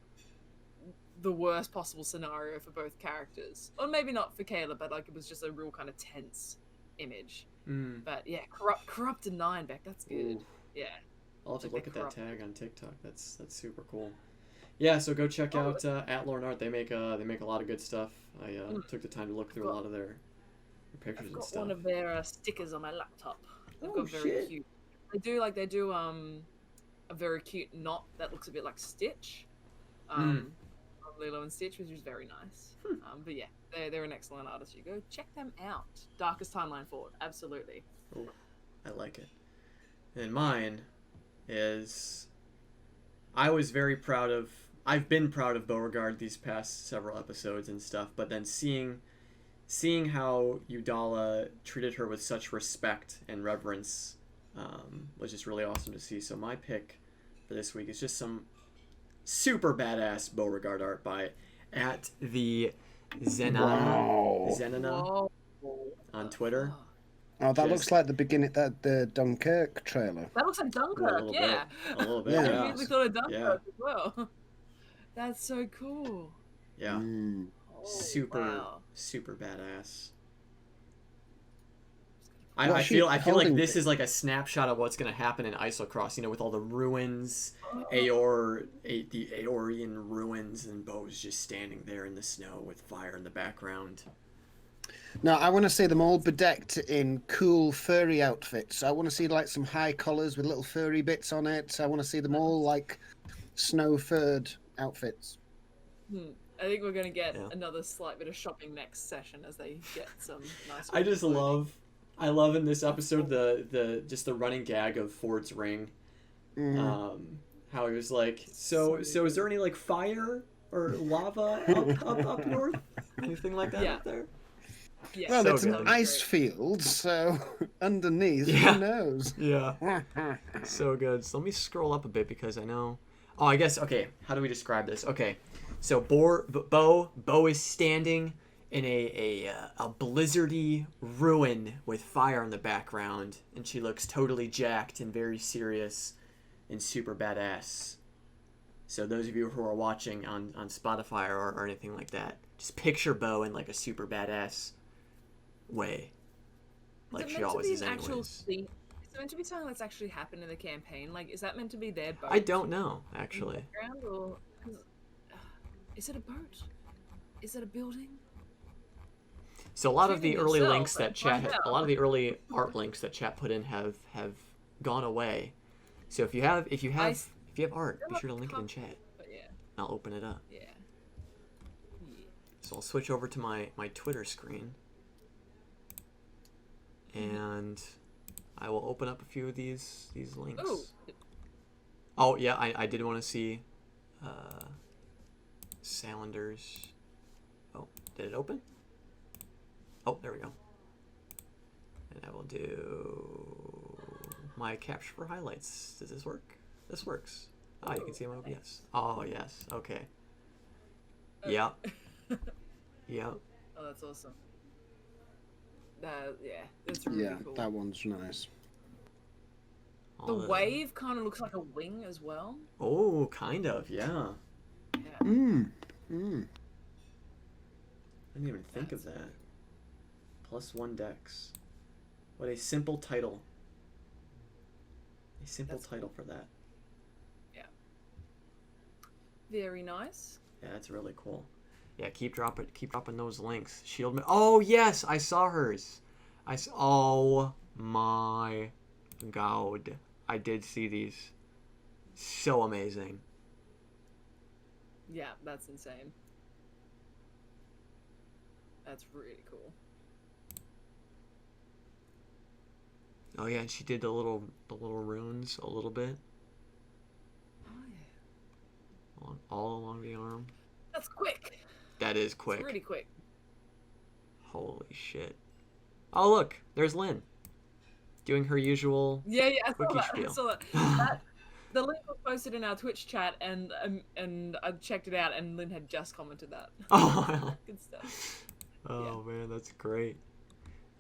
the worst possible scenario for both characters, or maybe not for Caleb, but like it was just a real kind of tense image. But yeah, corrupted 9 back. That's good. Ooh. Yeah, I'll have to look at that tag on TikTok. That's super cool. Yeah, so go check out @LaurenArt. They make a lot of good stuff. I took the time to look through a lot of their pictures and stuff. I've got one of their stickers on my laptop. They've got very cute. They do a very cute knot that looks a bit like Stitch. Lilo and Stitch, which is very nice. But yeah, they're an excellent artist. You go check them out. Darkest Timeline Forward, absolutely. Ooh, I like it. And mine is, I've been proud of Beauregard these past several episodes and stuff, but then seeing how Udala treated her with such respect and reverence was just really awesome to see. So my pick for this week is just some super badass Beauregard art by @the Zenana on Twitter. Oh, that looks like the beginning, the Dunkirk trailer. That looks like Dunkirk, A little bit, I immediately thought of Dunkirk as well. That's so cool. Yeah. Super badass. I feel like this is like a snapshot of what's going to happen in Isocross, with all the ruins, the Aeorian ruins, and Bo's just standing there in the snow with fire in the background. Now, I want to see them all bedecked in cool furry outfits. I want to see like some high collars with little furry bits on it. I want to see them all like snow furred outfits. I think we're gonna get another slight bit of shopping next session as they get some nice. I love in this episode the just the running gag of Ford's ring. How he was like, so is there any like fire or lava up north? Anything like that up there? Yeah. Well, So it's good. an ice field, so underneath, who knows? Yeah. So good. So let me scroll up a bit because I know. Oh, I guess, okay, how do we describe this? Okay, so Bo is standing in a blizzardy ruin with fire in the background, and she looks totally jacked and very serious and super badass. So those of you who are watching on Spotify or anything like that, just picture Bo in like a super badass way. Like she always is anyways. Is it meant to be something that's actually happened in the campaign? Like, is that meant to be their boat? I don't know, actually. Or, is it a boat? Is it a building? So a lot of the early links that chat, a lot of the early art links that chat put in have gone away. So if you have art, be sure to link it in chat. Yeah. I'll open it up. Yeah. So I'll switch over to my Twitter screen, and I will open up a few of these links. Oh yeah, I did want to see Salander's. Oh, did it open? Oh, there we go. And I will do my capture for highlights. Does this work? This works. Ah, you can see my OBS. Oh yes, okay. Yeah. Yeah. Oh, that's awesome. It's really cool. That one's nice. The wave kind of looks like a wing as well. Oh, kind of, yeah. Yeah. I didn't even think of that. +1 dex. What a simple title. A simple title for that. Yeah. Very nice. Yeah, that's really cool. Yeah, keep dropping those links. Shield. Oh yes, I saw hers. Oh my god, I did see these. So amazing. Yeah, that's insane. That's really cool. Oh yeah, and she did the little runes a little bit. Oh yeah. All along the arm. That's quick. That is quick. It's really quick. Holy shit. Oh look, there's Lynn. Doing her usual I wiki saw spiel. that. The link was posted in our Twitch chat, and I checked it out, and Lynn had just commented that. Oh, good stuff. Oh man, that's great.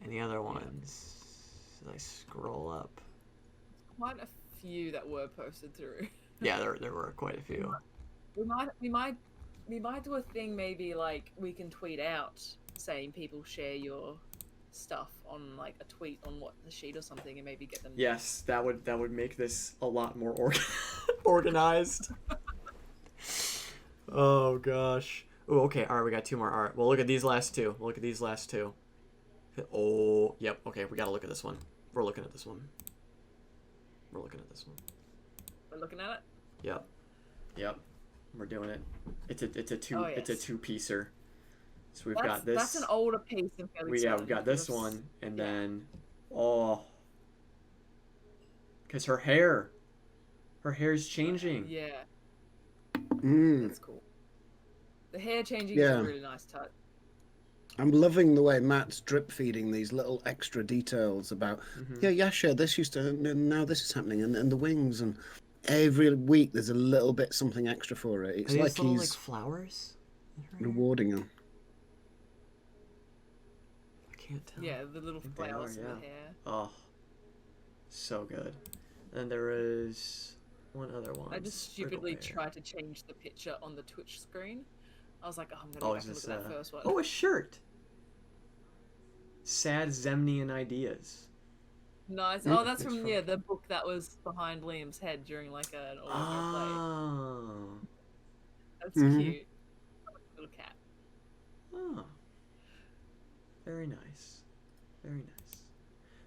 And the other ones, as I scroll up. Quite a few that were posted through. Yeah, there were quite a few. We might do a thing, maybe like we can tweet out saying people share your stuff on like a tweet on what the sheet or something, and maybe get them. Yes, that would make this a lot more organized. Oh gosh. Oh, okay. All right, we got 2 more. All right, we'll look at these last 2. Oh, yep. Okay, we gotta look at this one. We're looking at this one. We're looking at it. Yep. We're doing it. It's a 2-piecer. So we've got this. That's an older piece of we've got this one, and then because her hair's changing. Yeah. That's cool. The hair changing is a really nice touch. I'm loving the way Matt's drip feeding these little extra details about, Yasha, this used to, now this is happening, and the wings, and every week there's a little bit something extra for it. It's like he's like flowers rewarding him. I can't tell. Yeah, the little flowers in the hair. Oh, so good. And there is one other one. I just stupidly tried to change the picture on the Twitch screen. I was like, I'm gonna go back and look at that first one. Oh, a shirt. Sad Zemnian ideas. Nice. Oh, that's from the book that was behind Liam's head during like an audio play. That's cute. Little cat. Oh. Very nice. Very nice.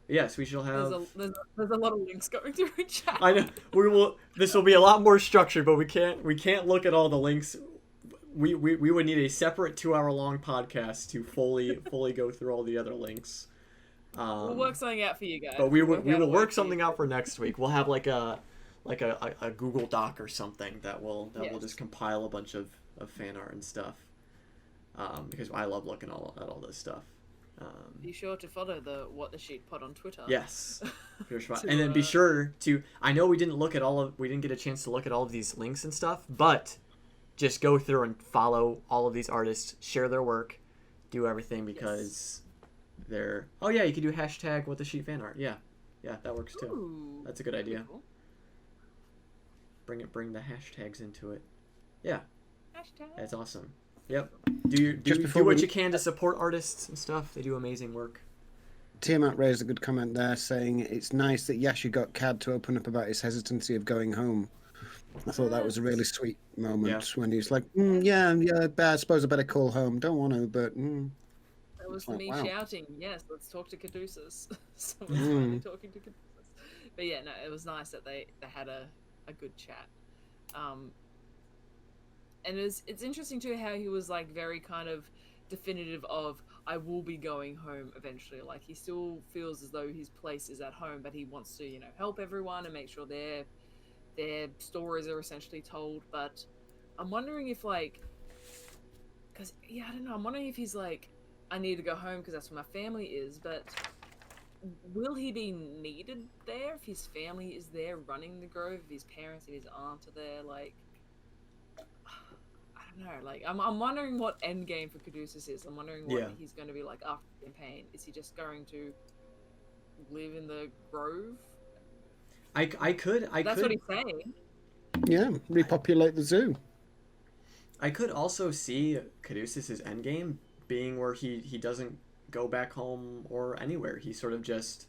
Yes, we shall have. There's a lot of links going through in chat. I know. We will. This will be a lot more structured, but we can't look at all the links we would need a separate 2 hour long podcast to fully go through all the other links. We'll work something out for you guys. But we will work something out for next week. We'll have like a Google Doc or something that will just compile a bunch of fan art and stuff. Because I love looking at all this stuff. Be sure to follow the What the Sheet Pod on Twitter. Yes, and then be sure to. I know we didn't get a chance to look at all of these links and stuff, but just go through and follow all of these artists, share their work, do everything because they're. Oh yeah, you can do hashtag What the Sheet fan art. Yeah, that works too. Ooh, that's a good idea. Cool. Bring the hashtags into it. Yeah, hashtag. That's awesome. Yep. Do what you can to support artists and stuff. They do amazing work. Tiamat raised a good comment there, saying it's nice that Yasha got Cad to open up about his hesitancy of going home. I thought that was a really sweet moment when he was like, I suppose I better call home. Don't want to, but. That was me shouting, yes, let's talk to Caduceus. Someone's finally talking to Caduceus. But yeah, no, it was nice that they had a good chat. And it's interesting too how he was like very kind of definitive of I will be going home eventually. Like he still feels as though his place is at home, but he wants to help everyone and make sure their stories are essentially told. But I'm wondering if because I don't know. I'm wondering if he's like I need to go home because that's where my family is. But will he be needed there if his family is there running the grove? If his parents and his aunt are there, like. No, like I'm wondering what end game for Caduceus is. I'm wondering what he's going to be like after the campaign. Is he just going to live in the grove? That's what he's saying. Yeah, repopulate the zoo. I could also see Caduceus's end game being where he doesn't go back home or anywhere. He sort of just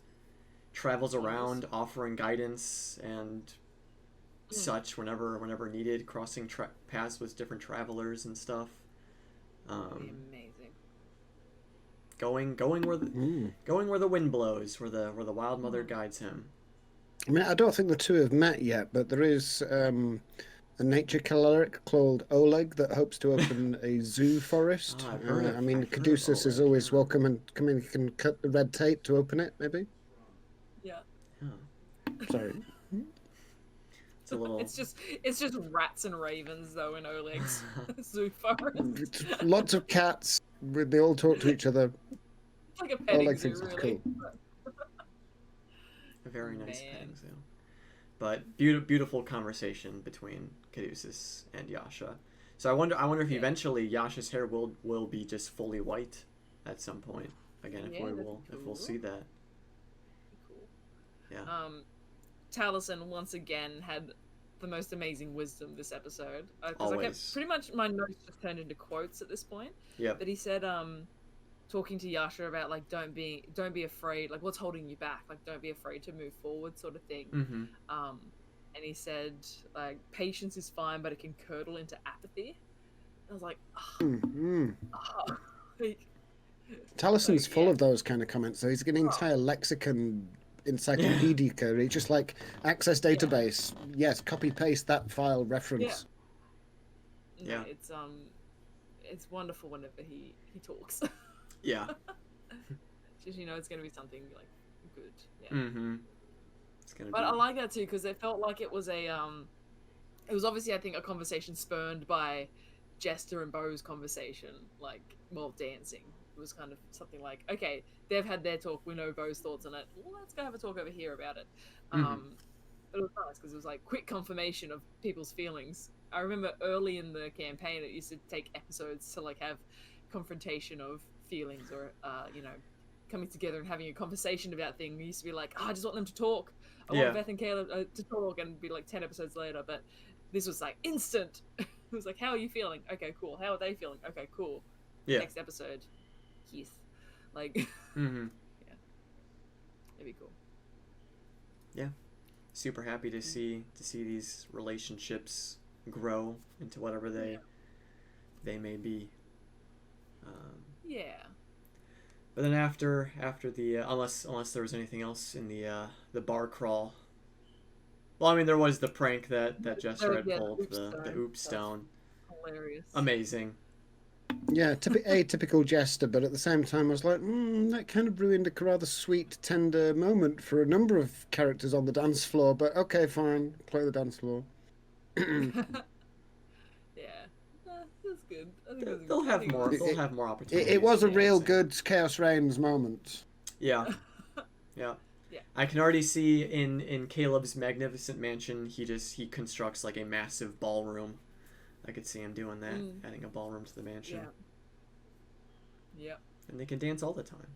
travels around offering guidance and such whenever needed, crossing paths with different travelers and stuff. Amazing. Going where the wind blows, where the wild mother guides him. I mean, I don't think the two have met yet, but there is a nature cleric called Oleg that hopes to open a zoo forest. Caduceus is always welcome and come in. He can cut the red tape to open it, maybe. Yeah. Sorry. It's just rats and ravens though in Oleg's zoo forest. Lots of cats. They all talk to each other. It's like a petting zoo, really. Cool. A very nice petting zoo. But beautiful conversation between Caduceus and Yasha. So I wonder if eventually Yasha's hair will be just fully white at some point. Again, if we'll see that. Cool. Yeah. Taliesin once again had the most amazing wisdom this episode. Always. I kept pretty much my notes just turned into quotes at this point. Yeah. But he said, talking to Yasha about like don't be afraid, like what's holding you back, like don't be afraid to move forward, sort of thing. Mm-hmm. And he said like patience is fine, but it can curdle into apathy. I was like, Taliesin's full of those kind of comments. So he's got an entire lexicon. Encyclopedia. It's just like access database. Yes, copy paste that file reference. Yeah. It's wonderful whenever he talks. Yeah. Just it's gonna be something like good. Yeah. Mm-hmm. But I like that too because it felt like it was it was obviously I think a conversation spurned by Jester and Bo's conversation, like dancing. It was kind of something like, okay, they've had their talk, we know Bo's thoughts on it, well, let's go have a talk over here about it. But it was nice because it was like quick confirmation of people's feelings. I remember early in the campaign it used to take episodes to like have confrontation of feelings or coming together and having a conversation about things. We used to be like, I just want them to talk. I want Veth and Caleb to talk, and be like 10 episodes later. But this was like instant. It was like, how are you feeling? Okay, cool. How are they feeling? Okay, cool. Yeah. Next episode. Keith. Like, mm-hmm. Yeah, it'd be cool. Yeah, super happy to see these relationships grow into whatever they may be. Yeah. But then after the unless there was anything else in the bar crawl. Well, I mean there was the prank that Jester had pulled, the Oop Stone. hilarious. Amazing. Yeah, atypical jester, but at the same time, I was like, that kind of ruined a rather sweet, tender moment for a number of characters on the dance floor. But okay, fine, play the dance floor. Yeah, that's good. I think They'll have more. They'll have more opportunities. It was a real good Chaos Reigns moment. Yeah, yeah. I can already see in Caleb's magnificent mansion, he constructs like a massive ballroom. I could see him doing that, adding a ballroom to the mansion. Yeah. Yep. And they can dance all the time.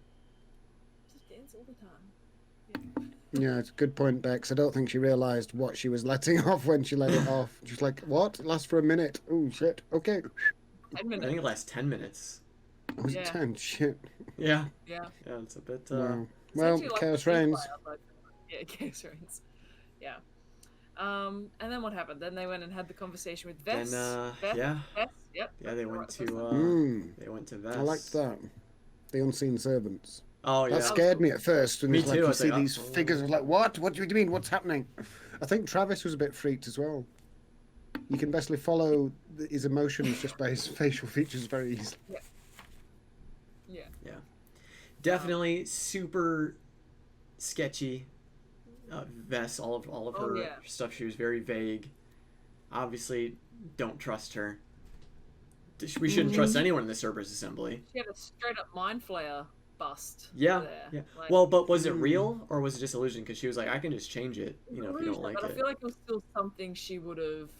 Just dance all the time. Yeah, it's a good point, Bex. I don't think she realised what she was letting off when she let it off. She's like, what? It lasts for a minute. Oh, shit. Okay. 10 minutes. I think it lasts 10 minutes. Oh, was it 10? Shit. Yeah. Yeah. Yeah, it's a bit... Well, Chaos Reigns. Yeah, Chaos Reigns. Yeah. And then what happened? Then they went and had the conversation with Vess. Then, yeah. Vess, yep. Yeah, they went to Vess. I liked that. The unseen servants. Oh, yeah. That scared me at first. When Me too. Like, you see these figures. I was like, what? What do you mean? What's happening? I think Travis was a bit freaked as well. You can basically follow his emotions just by his facial features very easily. Yeah. Definitely super sketchy. Vess, all of her stuff, she was very vague. Obviously, don't trust her. We shouldn't trust anyone in the Cerberus Assembly. She had a straight up mind flayer bust. Yeah. There. Yeah. Like, well, but was it real or was it just illusion? Because she was like, I can just change it, if you don't like but it. I feel like it was still something she would have,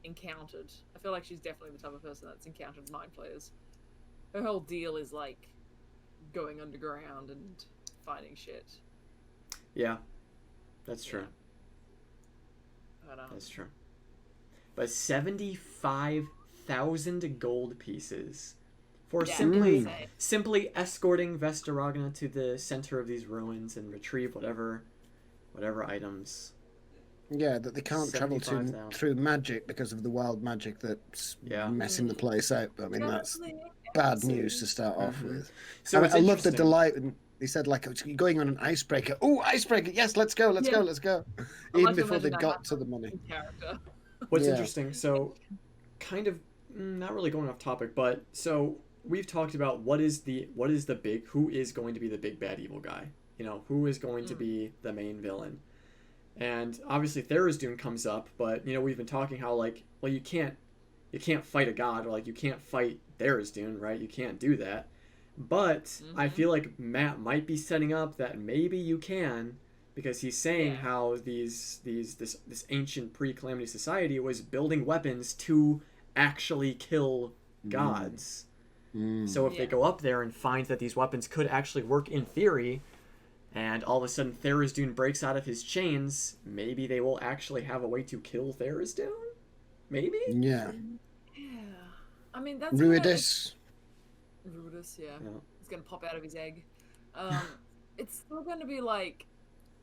encountered. I feel like she's definitely the type of person that's encountered mind flayers. Her whole deal is, going underground and finding shit. Yeah. That's true. Yeah. That's true. But 75,000 gold pieces for simply escorting Vess DeRogna to the center of these ruins and retrieve whatever items. Yeah, that they can't travel through magic because of the wild magic that's messing the place out. I mean, that's bad news to start off with. So I love the delight. He said, you're going on an icebreaker. Oh, icebreaker! Yes, let's go. Even before they got to the money. What's interesting, so kind of not really going off topic, but so we've talked about who is going to be the big bad evil guy. Who is going to be the main villain. And obviously Tharizdun comes up, but we've been talking how you can't fight a god, or you can't fight Tharizdun, right? You can't do that. But I feel like Matt might be setting up that maybe you can, because he's saying how this ancient pre-calamity society was building weapons to actually kill gods. So if they go up there and find that these weapons could actually work in theory, and all of a sudden Tharizdun breaks out of his chains, maybe they will actually have a way to kill Tharizdun? Maybe? Yeah. I mean, that's Ruidus, yeah. He's gonna pop out of his egg. It's still gonna be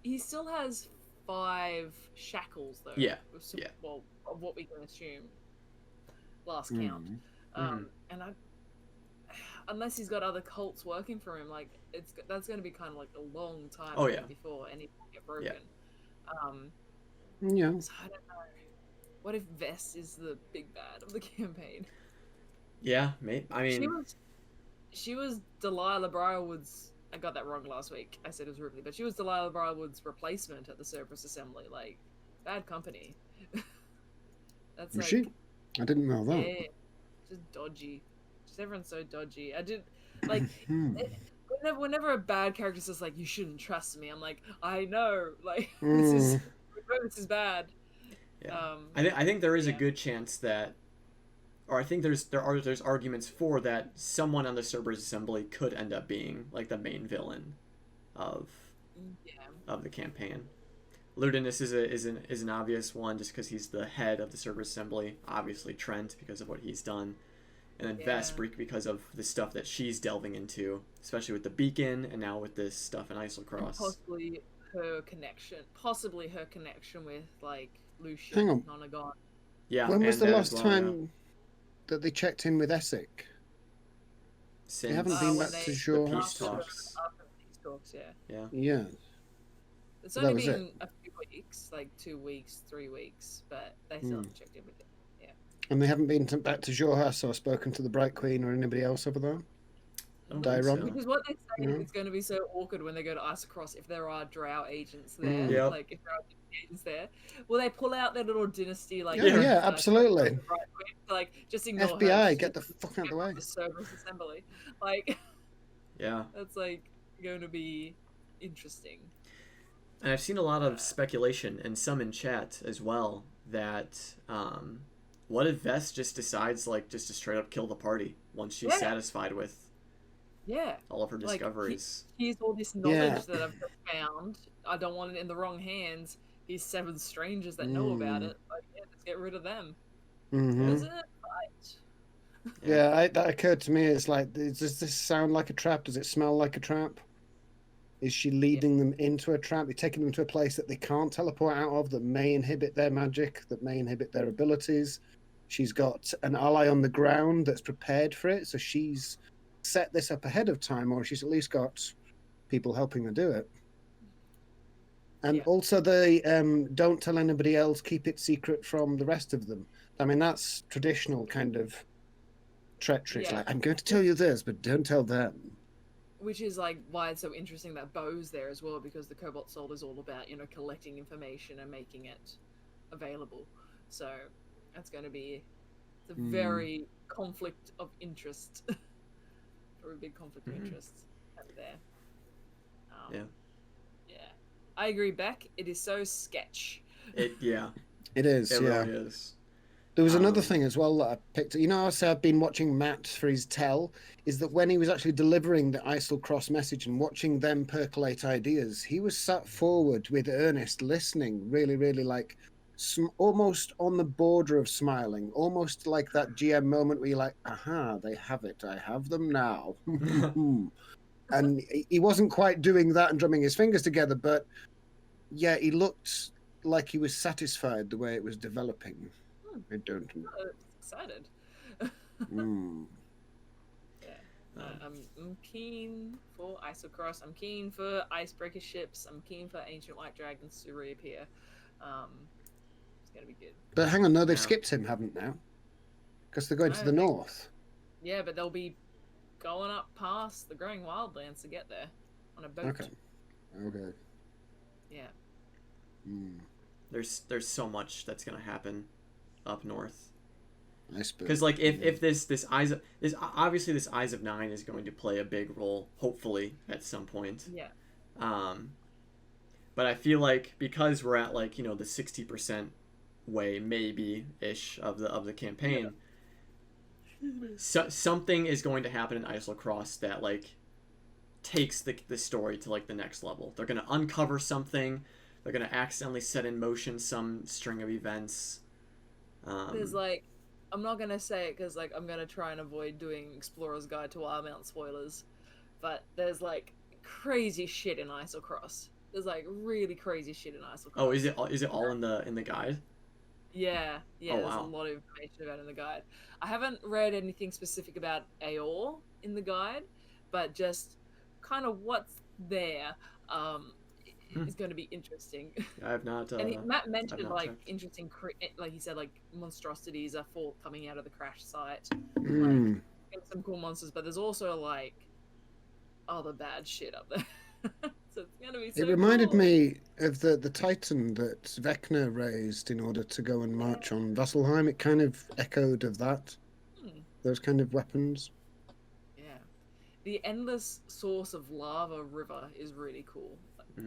he still has 5 shackles though. Yeah. Well, of what we can assume. Last count. And unless he's got other cults working for him, that's gonna be kind of a long time before anything get broken. Yeah. So I don't know. What if Vess is the big bad of the campaign? Yeah, maybe. I mean, she was Delilah Briarwood's. I got that wrong last week. I said it was Ripley, but she was Delilah Briarwood's replacement at the Cerberus Assembly. Bad company. That's was she? I didn't know that. Yeah, just dodgy. Just everyone's so dodgy. I did whenever a bad character says you shouldn't trust me, I'm like, I know. This is bad. Yeah. I think there is a good chance that, or I think there's arguments for that someone on the Cerberus Assembly could end up being the main villain of the campaign. Ludinus is an obvious one just because he's the head of the Cerberus Assembly. Obviously Trent because of what he's done, and then Vess because of the stuff that she's delving into, especially with the beacon and now with this stuff in Islecross. Possibly her connection with Lucian. Hang on. Nonagon. Yeah. When was the last time that they checked in with Essek? Since they haven't been back to shore. The peace talks. After the peace talks, Yeah. It's only been a few weeks, 2 weeks, 3 weeks, but they still haven't checked in with him. Yeah. And they haven't been back to Jorhas or spoken to the Bright Queen or anybody else over there? I don't think Dairon? so. Which is what they say. Yeah. It's going to be so awkward when they go to Isocross if there are drow agents there. Yep. Like, if there are agents there. Will they pull out their little dynasty, like... Yeah, absolutely. Bright Queen? Like, just ignore her. FBI, get the fuck out of the way. The Cerberus Assembly. Like... Yeah. That's, like, going to be interesting. And I've seen a lot of speculation, and some in chat as well, that what if Vess just decides, like, just to straight up kill the party once she's satisfied with all of her discoveries? Here's all this knowledge that I've just found. I don't want it in the wrong hands. Here's 7 strangers that know about it. Like, let's get rid of them. Does it? Right. Yeah, that occurred to me. It's like, does this sound like a trap? Does it smell like a trap? Is she leading them into a trap? You're taking them to a place that they can't teleport out of, that may inhibit their magic, that may inhibit their abilities. She's got an ally on the ground that's prepared for it, so she's set this up ahead of time, or she's at least got people helping her do it. And also the don't tell anybody else, keep it secret from the rest of them. I mean, that's traditional kind of treachery. It's like, I'm going to tell you this, but don't tell them. Which is like why it's so interesting that Bo's there as well, because the Cobalt Soul is all about, you know, collecting information and making it available. So that's going to be a very conflict of interest. Very big conflict of interest over there. Yeah. I agree, Beck. It is so sketch. It is. It really is. There was another thing as well that I picked. You know, I said I've been watching Matt for his tell, is that when he was actually delivering the Isle Cross message and watching them percolate ideas, he was sat forward with Ernest listening, really, really like almost on the border of smiling, almost like that GM moment where you're like, aha, they have it. I have them now. And he wasn't quite doing that and drumming his fingers together, but yeah, he looked like he was satisfied the way it was developing. I don't know. Oh, excited. I'm keen for Isocross. I'm keen for icebreaker ships. I'm keen for ancient white dragons to reappear. It's gonna be good. But hang on, no, they've skipped him, haven't now? Because they're going to the north. Yeah, but they'll be going up past the growing wildlands to get there on a boat. Okay. Yeah. There's so much that's gonna happen up north. Because like if this Eyes of Nine is going to play a big role, hopefully at some point. Yeah. But I feel like because we're at like, you know, the 60% way maybe ish of the campaign, so something is going to happen in Isle Cross that like takes the story to like the next level. They're gonna uncover something. They're gonna accidentally set in motion some string of events. There's like, I'm not gonna say it because like I'm gonna try and avoid doing Explorer's Guide to Wildmount spoilers, but there's like crazy shit in Isle Cross. There's like really crazy shit in Isle Cross. Oh, is it all in the guide? Yeah. Oh, there's a lot of information about it in the guide. I haven't read anything specific about Aor in the guide, but just kind of what's there. Is going to be interesting. I have not. And Matt mentioned like checked. interesting, like he said, like monstrosities are coming out of the crash site. Mm. Like, some cool monsters, but there's also like other bad shit up there. So it's gonna be. So It reminded cool. me of the Titan that Vecna raised in order to go and march on Vasselheim. It kind of echoed of that. Those kind of weapons. Yeah, the endless source of lava river is really cool.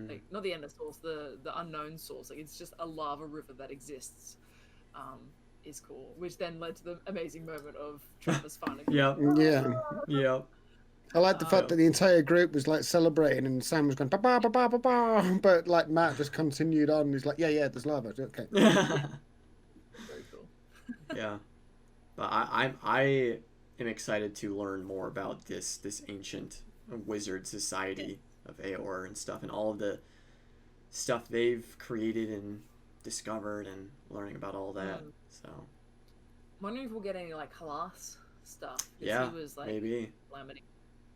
Like, not the endless source, the unknown source. Like, it's just a lava river that exists. Is cool. Which then led to the amazing moment of Travis finally. Yeah. I like the fact that the entire group was like celebrating and Sam was going ba ba ba ba ba ba, but like Matt just continued on. He's like, yeah, there's lava. Okay. Very cool. Yeah, but I am excited to learn more about this ancient wizard society of Aor and stuff, and all of the stuff they've created and discovered, and learning about all that. So, wondering if we'll get any like Halas stuff. Yeah, he was, like, maybe. Lamenting.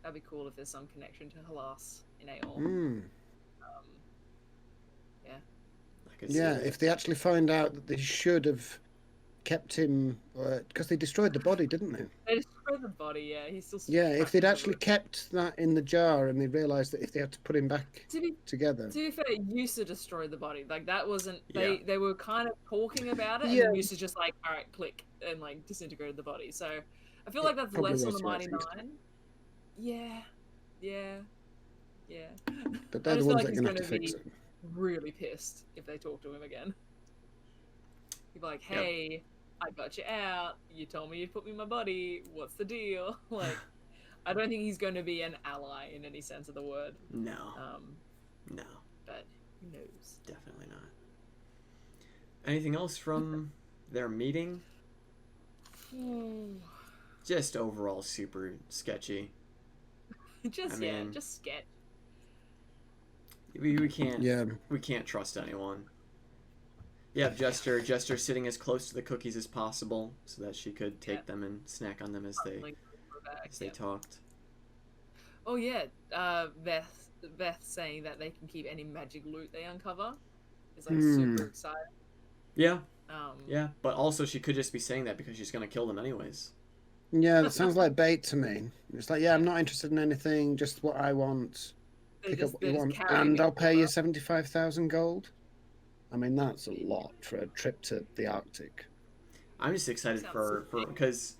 That'd be cool if there's some connection to Halas in Aor. Yeah, if they actually find out that they should have kept him, because they destroyed the body, didn't they? They destroyed the body. Yeah, he's still. Yeah, if they'd actually kept that in the jar, and they realised that if they had to put him back together. To be fair, Yasha destroyed the body. Like that wasn't. They were kind of talking about it, and then Yasha just like, all right, click, and like disintegrated the body. So I feel like that's less on the Mighty Nine. Yeah. But they're the ones that are going to have to fix it. Really pissed if they talk to him again. He'd be like, hey, I got you out. You told me you'd put me in my body. What's the deal? Like, I don't think he's going to be an ally in any sense of the word. No. No. But who knows? Definitely not. Anything else from their meeting? Just overall super sketchy. Just sketch. We can't trust anyone. Yeah, Jester sitting as close to the cookies as possible so that she could take them and snack on them as they talked. Oh yeah, Veth saying that they can keep any magic loot they uncover is like super exciting. Yeah. Yeah, but also she could just be saying that because she's gonna kill them anyways. Yeah, that sounds like bait to me. It's like, I'm not interested in anything, just what I want. Pick up what you want, and I'll pay you 75,000 gold. I mean, that's a lot for a trip to the Arctic. I'm just excited for because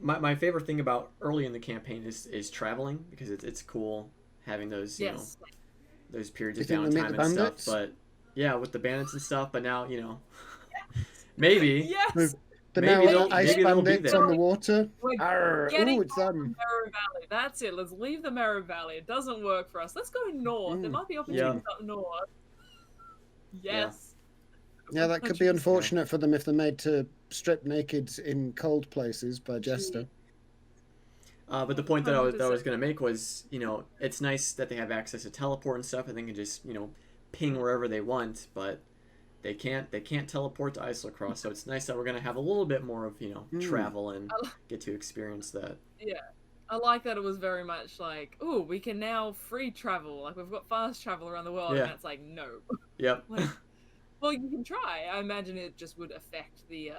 my favorite thing about early in the campaign is traveling, because it's cool having those those periods of downtime and stuff. But yeah, with the bandits and stuff. But now maybe ice bandits on the water. It's them. Merrow Valley. That's it. Let's leave the Merrow Valley. It doesn't work for us. Let's go north. There might be opportunities up north. Yes. Yeah, that could be unfortunate for them if they're made to strip naked in cold places by Jester. But the point that I was going to make was, it's nice that they have access to teleport and stuff, and they can just, ping wherever they want, but they can't teleport to Isolacross, so it's nice that we're going to have a little bit more of, travel and get to experience that. Yeah. I like that it was very much like, oh, we can now free travel. Like, we've got fast travel around the world, and it's like, no. Yep. Like, well, you can try. I imagine it just would affect the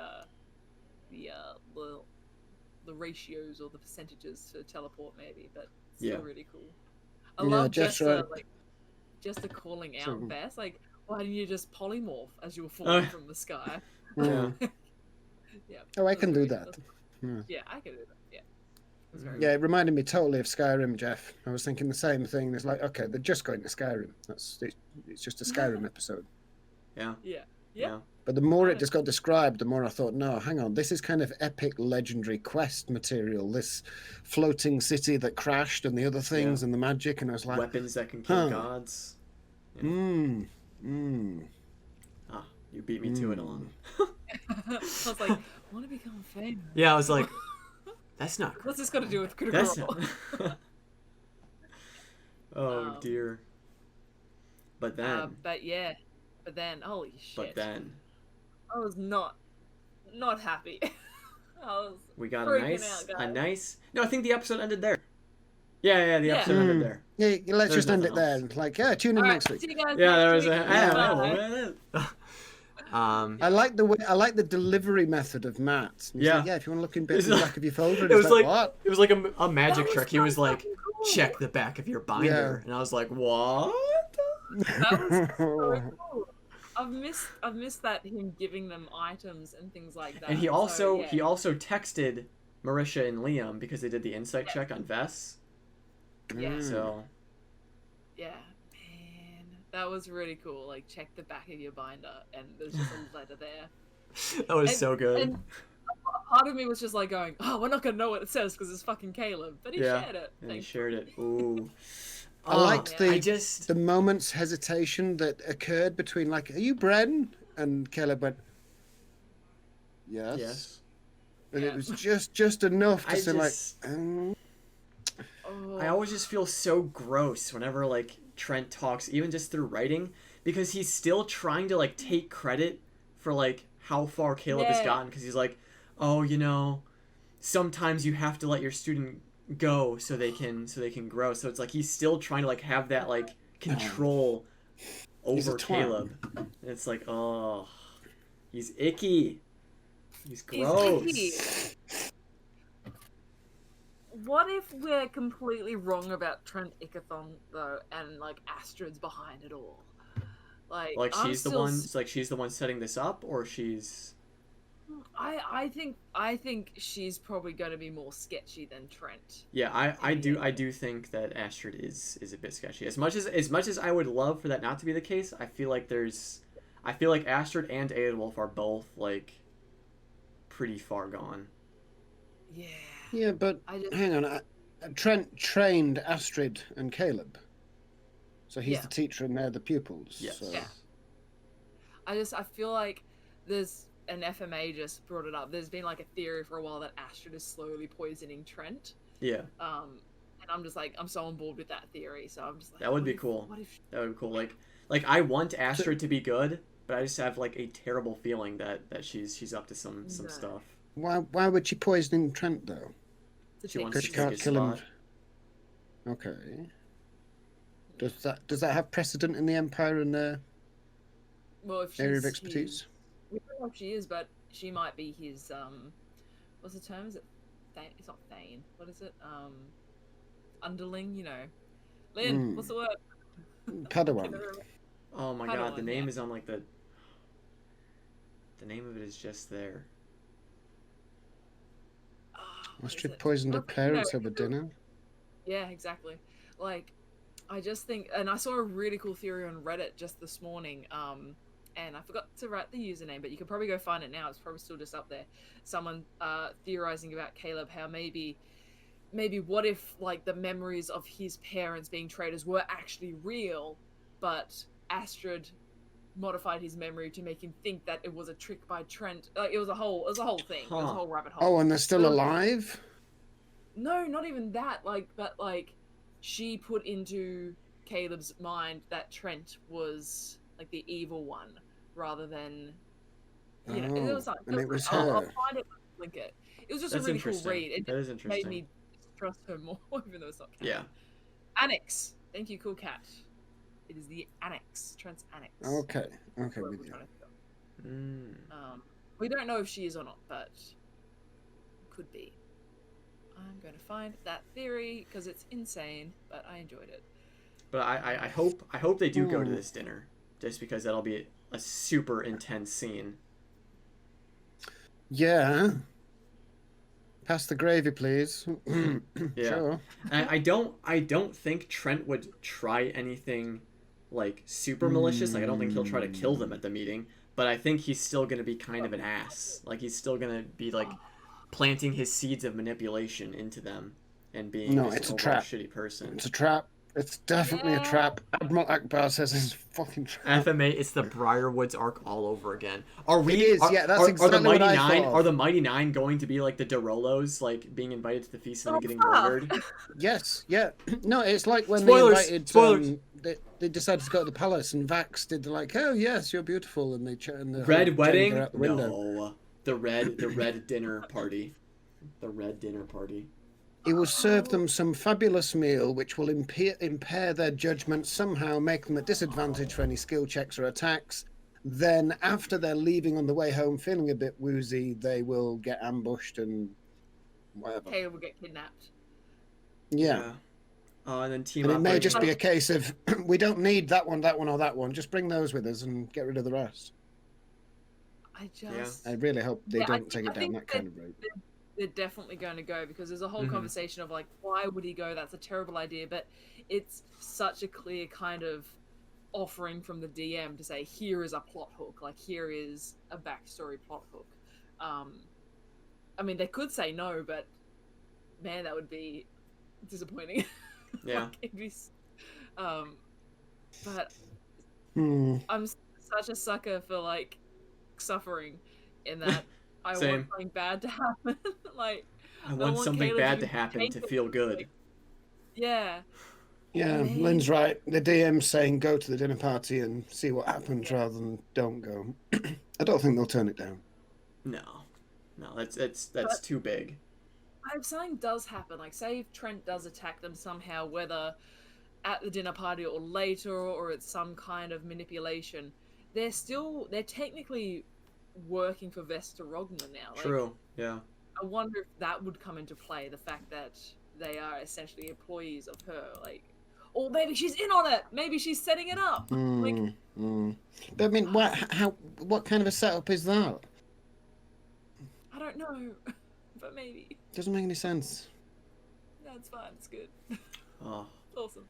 ratios or the percentages to teleport, maybe, but still really cool. I love Jester calling out Vess, like, why didn't you just polymorph as you were falling from the sky? Yeah. I can do that. Yeah, I can do that. Yeah, it reminded me totally of Skyrim, Jeff. I was thinking the same thing. It's like, okay, they're just going to Skyrim. It's just a Skyrim episode. Yeah. But the more it just got described, the more I thought, no, hang on, this is kind of epic legendary quest material. This floating city that crashed and the other things and the magic, and I was like, weapons that can kill gods. Yeah. You beat me to it, Alon. I was like, I want to become famous. Yeah, I was like, that's not. What's this got to do with Critical Role? Oh dear. But then. But then, holy shit. But then. I was not happy. We got a nice. No, I think the episode ended there. Yeah, the episode ended there. Yeah, let's just end it there. Like, tune in next week. See you guys there was I like the delivery method of Matt. Yeah. Like, if you want to look in the back of your folder, it was like what? It was like a magic trick. He was like, check the back of your binder, and I was like, what? That was so cool. I've missed that, him giving them items and things like that. And he also texted Marisha and Liam because they did the insight check on Vess. Yeah. So. Yeah, man, that was really cool. Like, check the back of your binder, and there's just a letter there. That was so good. And part of me was just like going, "Oh, we're not gonna know what it says because it's fucking Caleb," but he shared it. And he shared it. Ooh. I liked the moment's hesitation that occurred between, like, are you Bren? And Caleb went, yes. And it was just enough to say, like, I always just feel so gross whenever, like, Trent talks, even just through writing, because he's still trying to, like, take credit for, like, how far Caleb has gotten, because he's like, oh, sometimes you have to let your student go so they can grow. So it's like he's still trying to, like, have that, like, control over Caleb. And it's like, oh, he's icky. He's gross. What if we're completely wrong about Trent Ickathon though, and like Astrid's behind it all? Like she's the one. Like she's the one setting this up, or she's. I think she's probably going to be more sketchy than Trent. Yeah, I do think that Astrid is a bit sketchy. As much as I would love for that not to be the case, I feel like Astrid and Aedwulf are both like pretty far gone. Yeah. Yeah, but hang on. Trent trained Astrid and Caleb, so he's the teacher and they're the pupils. Yes. So. Yeah. I feel like there's an FMA just brought it up. There's been like a theory for a while that Astrid is slowly poisoning Trent. Yeah. And I'm just like, I'm so on board with that theory. So I'm just like, that would be cool. That would be cool. Like I want Astrid to be good, but I just have like a terrible feeling that she's up to some stuff. Why would she poison Trent though? She wants to can't kill him. Okay. Does that have precedent in the Empire and their area of expertise? We don't know if she is, but she might be his what's the term? Is it Thane? It's not Thane. What is it? Underling, you know. Lynn, what's the word? Padawan. Oh my god, the name is on like the name of it is just there. Astrid poisoned her parents over dinner. Yeah, exactly. Like, I just think, and I saw a really cool theory on Reddit just this morning, and I forgot to write the username, but you can probably go find it now. It's probably still just up there. Someone theorizing about Caleb, how maybe what if like the memories of his parents being traitors were actually real, but Astrid modified his memory to make him think that it was a trick by Trent. Like it was a whole thing. It was a whole rabbit hole. Oh, and they're still alive? No, not even that. But she put into Caleb's mind that Trent was like the evil one rather than it was like, and it was her. I'll find it and link it. It was just a really cool read. That is interesting. Made me trust her more, even though it's not canon. Yeah. Annex. Thank you, Cool Cat. It is the annex, Trent's annex. Okay, with you. We don't know if she is or not, but could be. I'm going to find that theory because it's insane, but I enjoyed it. But I hope they do go to this dinner, just because that'll be a super intense scene. Yeah. Pass the gravy, please. Yeah. Sure. And I don't think Trent would try anything like super malicious. Like I don't think he'll try to kill them at the meeting, but I think he's still going to be kind of an ass. Like he's still going to be like planting his seeds of manipulation into them and being it's a trap. Shitty person. It's a trap. It's definitely a trap. Admiral Akbar says it's a fucking trap. FMA, it's the Briarwoods arc all over again. Are we? It is, that's exactly what I thought. Are the Mighty Nine going to be like the Derolos, like being invited to the feast and then getting murdered? Yes, yeah. No, it's like when Spoilers. they invited. Spoilers. They decided to go to the palace, and Vax did like, "Oh yes, you're beautiful," and they and the red wedding. Out the window. No, the red dinner party. The red dinner party. He will serve them some fabulous meal which will impair their judgment, somehow make them at disadvantage for any skill checks or attacks. Then, after they're leaving on the way home feeling a bit woozy, they will get ambushed and whatever. Caleb will get kidnapped. Yeah. And then team and up. It may just be a case of, we don't need that one, or that one. Just bring those with us and get rid of the rest. I really hope they don't take it down that kind of route. They're definitely going to go because there's a whole conversation of like, why would he go? That's a terrible idea. But it's such a clear kind of offering from the DM to say, here is a plot hook. Like, here is a backstory plot hook. I mean, they could say no, but man, that would be disappointing. Yeah. Like, it'd be, but I'm such a sucker for like suffering in that. I want something bad to happen. Like I want something bad to happen to feel good. Like, yeah. Yeah, Lynn's right. The DM's saying go to the dinner party and see what happens rather than don't go. I don't think they'll turn it down. No, that's too big. If something does happen, like say if Trent does attack them somehow, whether at the dinner party or later, or it's some kind of manipulation, they're technically working for Vess DeRogna now. Like, True. Yeah. I wonder if that would come into play. The fact that they are essentially employees of her, like, or maybe she's in on it. Maybe she's setting it up. Like, but I mean, what kind of a setup is that? I don't know, but maybe. Doesn't make any sense. That's fine. It's good. Oh. Awesome.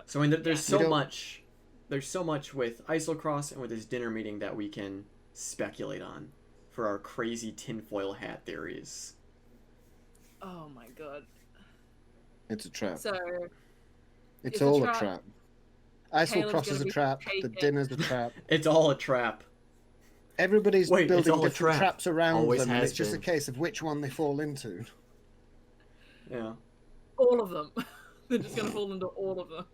So I mean, there's so much. There's so much with Isocross and with his dinner meeting that we can speculate on for our crazy tinfoil hat theories. Oh my god. It's a trap. So it's all a trap. Isocross is a trap. The dinner's a trap. It's all a trap. Everybody's building different traps around Always them, and has it's just a been. case of which one they fall into. Yeah. All of them. They're just gonna fall into all of them.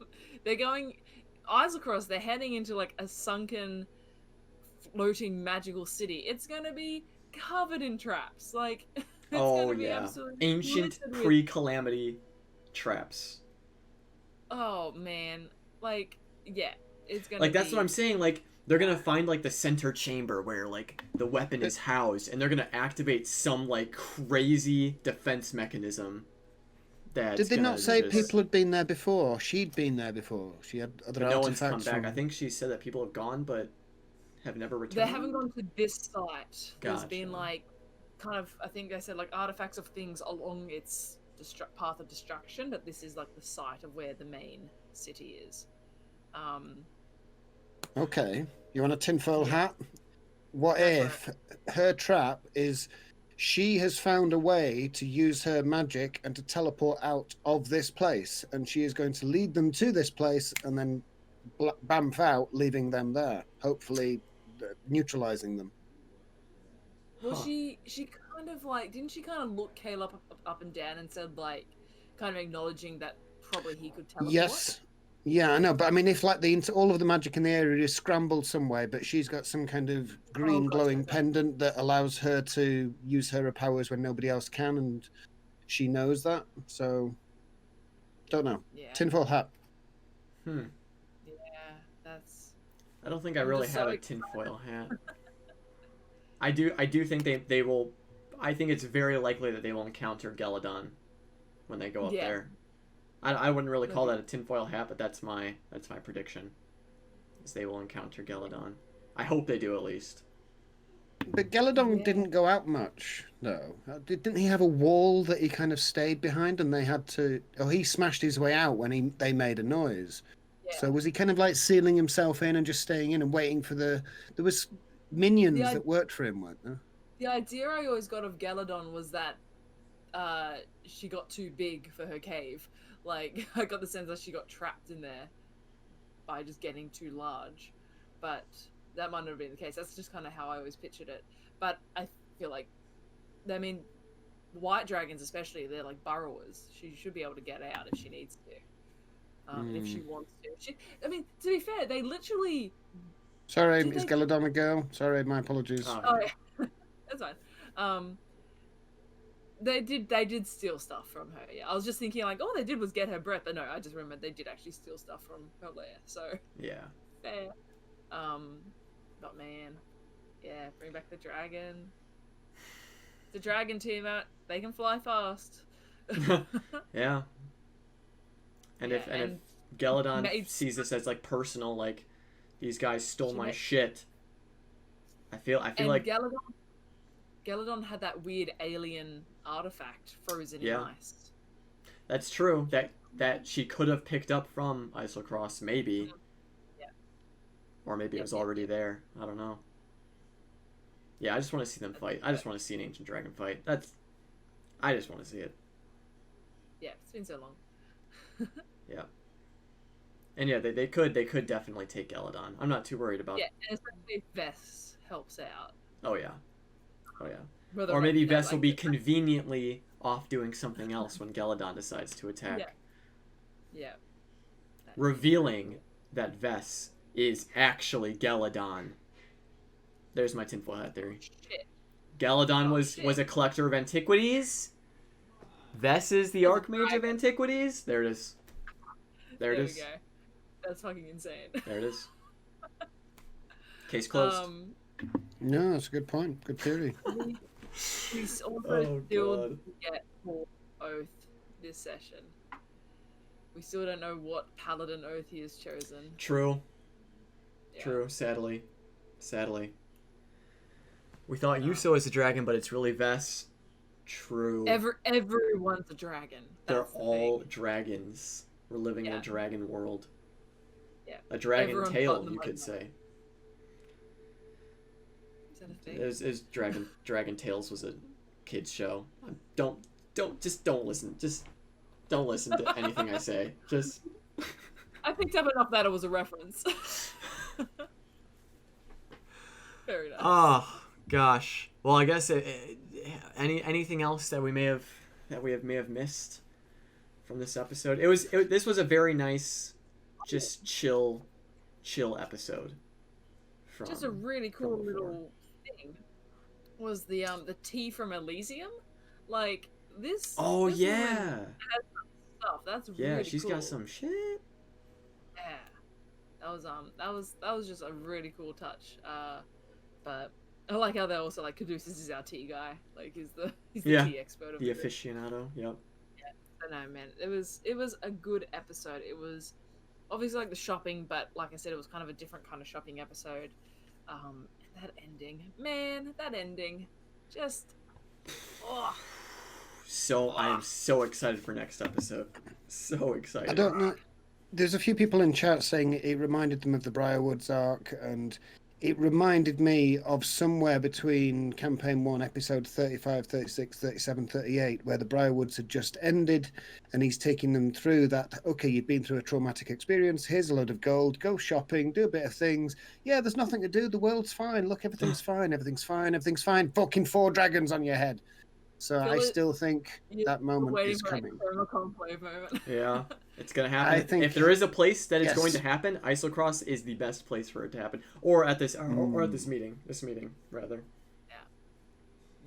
They're going Isocross, they're heading into like a sunken, floating magical city. It's gonna be covered in traps. Like, it's gonna be absolutely ancient pre-calamity traps. Oh man, like, yeah, it's gonna. Like, that's what I'm saying. Like, they're gonna find like the center chamber where like the weapon is housed, and they're gonna activate some like crazy defense mechanism. Did they not say people had been there before? She'd been there before. She had other artifacts. No one's come back. I think she said that people have gone, but have never returned. They haven't gone to this site. There's Gotcha. been like, kind of, I think they said like artifacts of things along its path of destruction, but this is like the site of where the main city is. Okay, you want a tinfoil hat? What if her trap is she has found a way to use her magic and to teleport out of this place, and she is going to lead them to this place and then bamf out, leaving them there, hopefully neutralizing them. Well, she kind of like, didn't she kind of look Caleb up and down and said like, kind of acknowledging that probably he could teleport? Yes. Yeah, I know, but I mean, if like all of the magic in the area is scrambled some way, but she's got some kind of green glowing pendant that allows her to use her powers when nobody else can, and she knows that. So, don't know. Yeah. Tinfoil hat. Yeah, that's. I don't think I really have a tinfoil hat. I do think they will. I think it's very likely that they will encounter Geladon when they go up there. I wouldn't really call that a tinfoil hat, but that's my prediction. Is they will encounter Geladon. I hope they do at least. But Geladon didn't go out much, no. Didn't he have a wall that he kind of stayed behind, and they had to? Oh, he smashed his way out when they made a noise. Yeah. So was he kind of like sealing himself in and just staying in and waiting for the? There was minions that worked for him, weren't there? The idea I always got of Geladon was that she got too big for her cave. Like, I got the sense that she got trapped in there by just getting too large. But that might not have been the case. That's just kind of how I always pictured it. But I feel like, I mean, white dragons especially, they're like burrowers. She should be able to get out if she needs to. If she wants to. I mean, to be fair, they literally... Sorry, is Geladon a girl? Sorry, my apologies. Oh, yeah. That's fine. They did steal stuff from her. Yeah, I was just thinking like, all they did was get her breath, but no, I just remembered they did actually steal stuff from her lair. So yeah, fair. But man, yeah, bring back the dragon. The dragon team out. They can fly fast. Yeah. And if Geladon sees this as like personal, like these guys stole my shit. I feel like Geladon had that weird alien artifact frozen in ice. That's true. That she could have picked up from Isocross, maybe. Yeah. Or maybe it was already there. I don't know. Yeah, I just want to see them fight. I just want to see an ancient dragon fight. I just want to see it. Yeah, it's been so long. Yeah. And yeah, they could definitely take Geladon. I'm not too worried about. Yeah, and especially if Vess helps out. Oh yeah. Or maybe Vess will be conveniently off doing something else when Geladon decides to attack. Yeah. Revealing that Vess is actually Geladon. There's my tinfoil hat theory. Shit. Geladon was a collector of antiquities. Vess is the Archmage of Antiquities. There it is. There it is. We go. That's fucking insane. There it is. Case closed. No, that's a good point. Good theory. We also still get more oath this session. We still don't know what paladin oath he has chosen. True. Yeah. True. Sadly. We thought Yuso was a dragon, but it's really Vess. True. Everyone's a dragon. They're all dragons. We're living in a dragon world. Yeah. A dragon tale, you could say. Is that a thing? Is Dragon Tales was a kids show. Don't listen. Just don't listen to anything I say. Just. I picked up enough that it was a reference. Very nice. Oh gosh. Well, I guess anything else that we may have missed from this episode. This was a very nice, just chill episode. Just a really cool little thing was the tea from Elysium, like this. Oh this yeah. Stuff that's really she's cool. got some shit. Yeah, that was just a really cool touch. But I like how they're also like Caduceus is our tea guy, like he's the tea expert. The aficionado. Yep. Yeah, I know, man. It was a good episode. It was obviously like the shopping, but like I said, it was kind of a different kind of shopping episode. That ending, just I am so excited for next episode. So excited. I don't know. There's a few people in chat saying it reminded them of the Briarwoods arc, and it reminded me of somewhere between Campaign 1, Episode 35, 36, 37, 38, where the Briarwoods had just ended, and he's taking them through that, okay, you've been through a traumatic experience, here's a load of gold, go shopping, do a bit of things. Yeah, there's nothing to do, the world's fine, look, everything's fine, fucking 4 dragons on your head. So I still think that moment is coming. Yeah, it's going to happen. I think, if there is a place that it's going to happen, Isocross is the best place for it to happen. Or at this meeting. This meeting, rather. Yeah.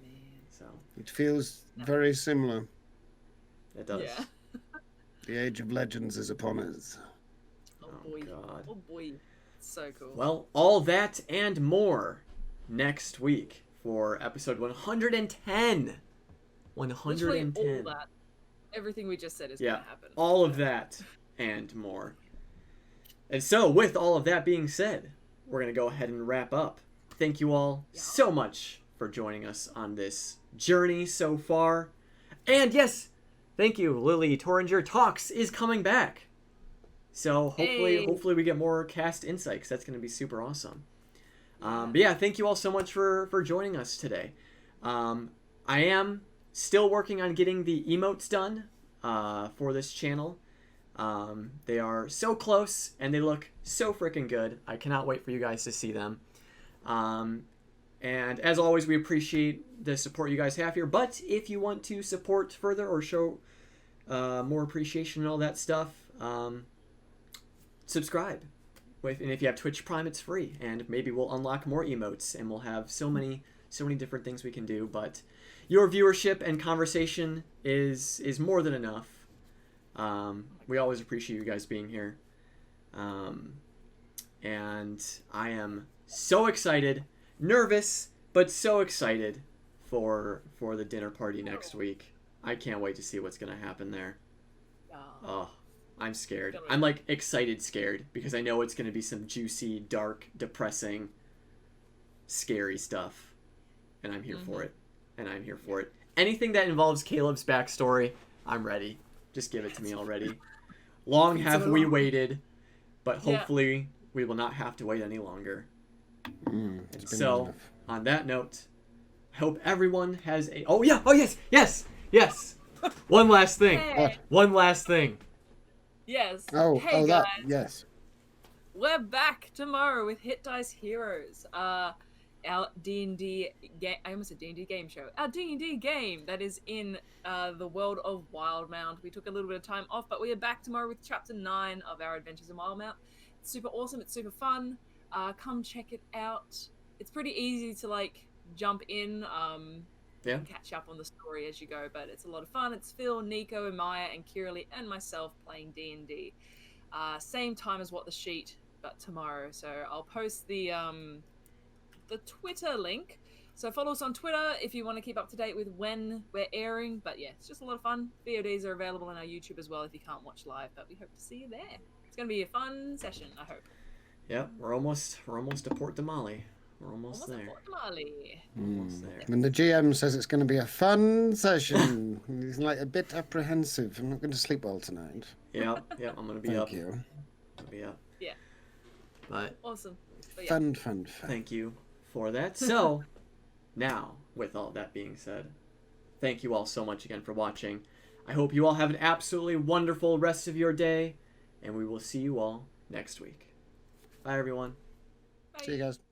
Man. So it feels very similar. It does. Yeah. The Age of Legends is upon us. Oh boy. God. Oh boy. So cool. Well, all that and more next week for episode 110. 110. All that. Everything we just said is going to happen. All of that and more. And so, with all of that being said, we're going to go ahead and wrap up. Thank you all so much for joining us on this journey so far. And yes, thank you, Lily Torringer Talks is coming back. So hopefully we get more cast insights. That's going to be super awesome. But yeah, thank you all so much for joining us today. I am still working on getting the emotes done for this channel. They are so close and they look so freaking good. I cannot wait for you guys to see them. And as always, we appreciate the support you guys have here. But if you want to support further or show more appreciation and all that stuff, subscribe. And if you have Twitch Prime, it's free. And maybe we'll unlock more emotes and we'll have so many different things we can do. But your viewership and conversation is more than enough. We always appreciate you guys being here. And I am so excited, nervous, but so excited for the dinner party next week. I can't wait to see what's going to happen there. Oh, I'm scared. I'm like excited scared because I know it's going to be some juicy, dark, depressing, scary stuff. And I'm here for it. Anything that involves Caleb's backstory, I'm ready. Just give it to me already. Long have we waited, but hopefully we will not have to wait any longer. So, on that note, I hope everyone has a... Oh, yes! One last thing. Hey. One last thing. Yes. Hey, guys. Yes. We're back tomorrow with Hit Dice Heroes. Our D&D game, I almost said D&D game show. Our D&D game that is in the world of Wildmount. We took a little bit of time off, but we are back tomorrow with Chapter 9 of our Adventures in Wildmount. It's super awesome. It's super fun. Come check it out. It's pretty easy to like jump in and catch up on the story as you go, but it's a lot of fun. It's Phil, Nico, and Maya, and Kiralee, and myself playing D&D. Same time as What the Sheet, but tomorrow. So I'll post the the Twitter link. So follow us on Twitter if you want to keep up to date with when we're airing. But yeah, it's just a lot of fun. VODs are available on our YouTube as well if you can't watch live. But we hope to see you there. It's going to be a fun session, I hope. Yep, we're almost to Port Damali. We're almost there. Almost there. When the GM says it's going to be a fun session, he's like a bit apprehensive. I'm not going to sleep well tonight. Yep, I'm going to be up. Thank you. I'll be up. Yeah. But awesome. But yeah. Fun. Thank you for that. So, now, with all that being said, thank you all so much again for watching. I hope you all have an absolutely wonderful rest of your day, and we will see you all next week. Bye, everyone. Bye. See you guys.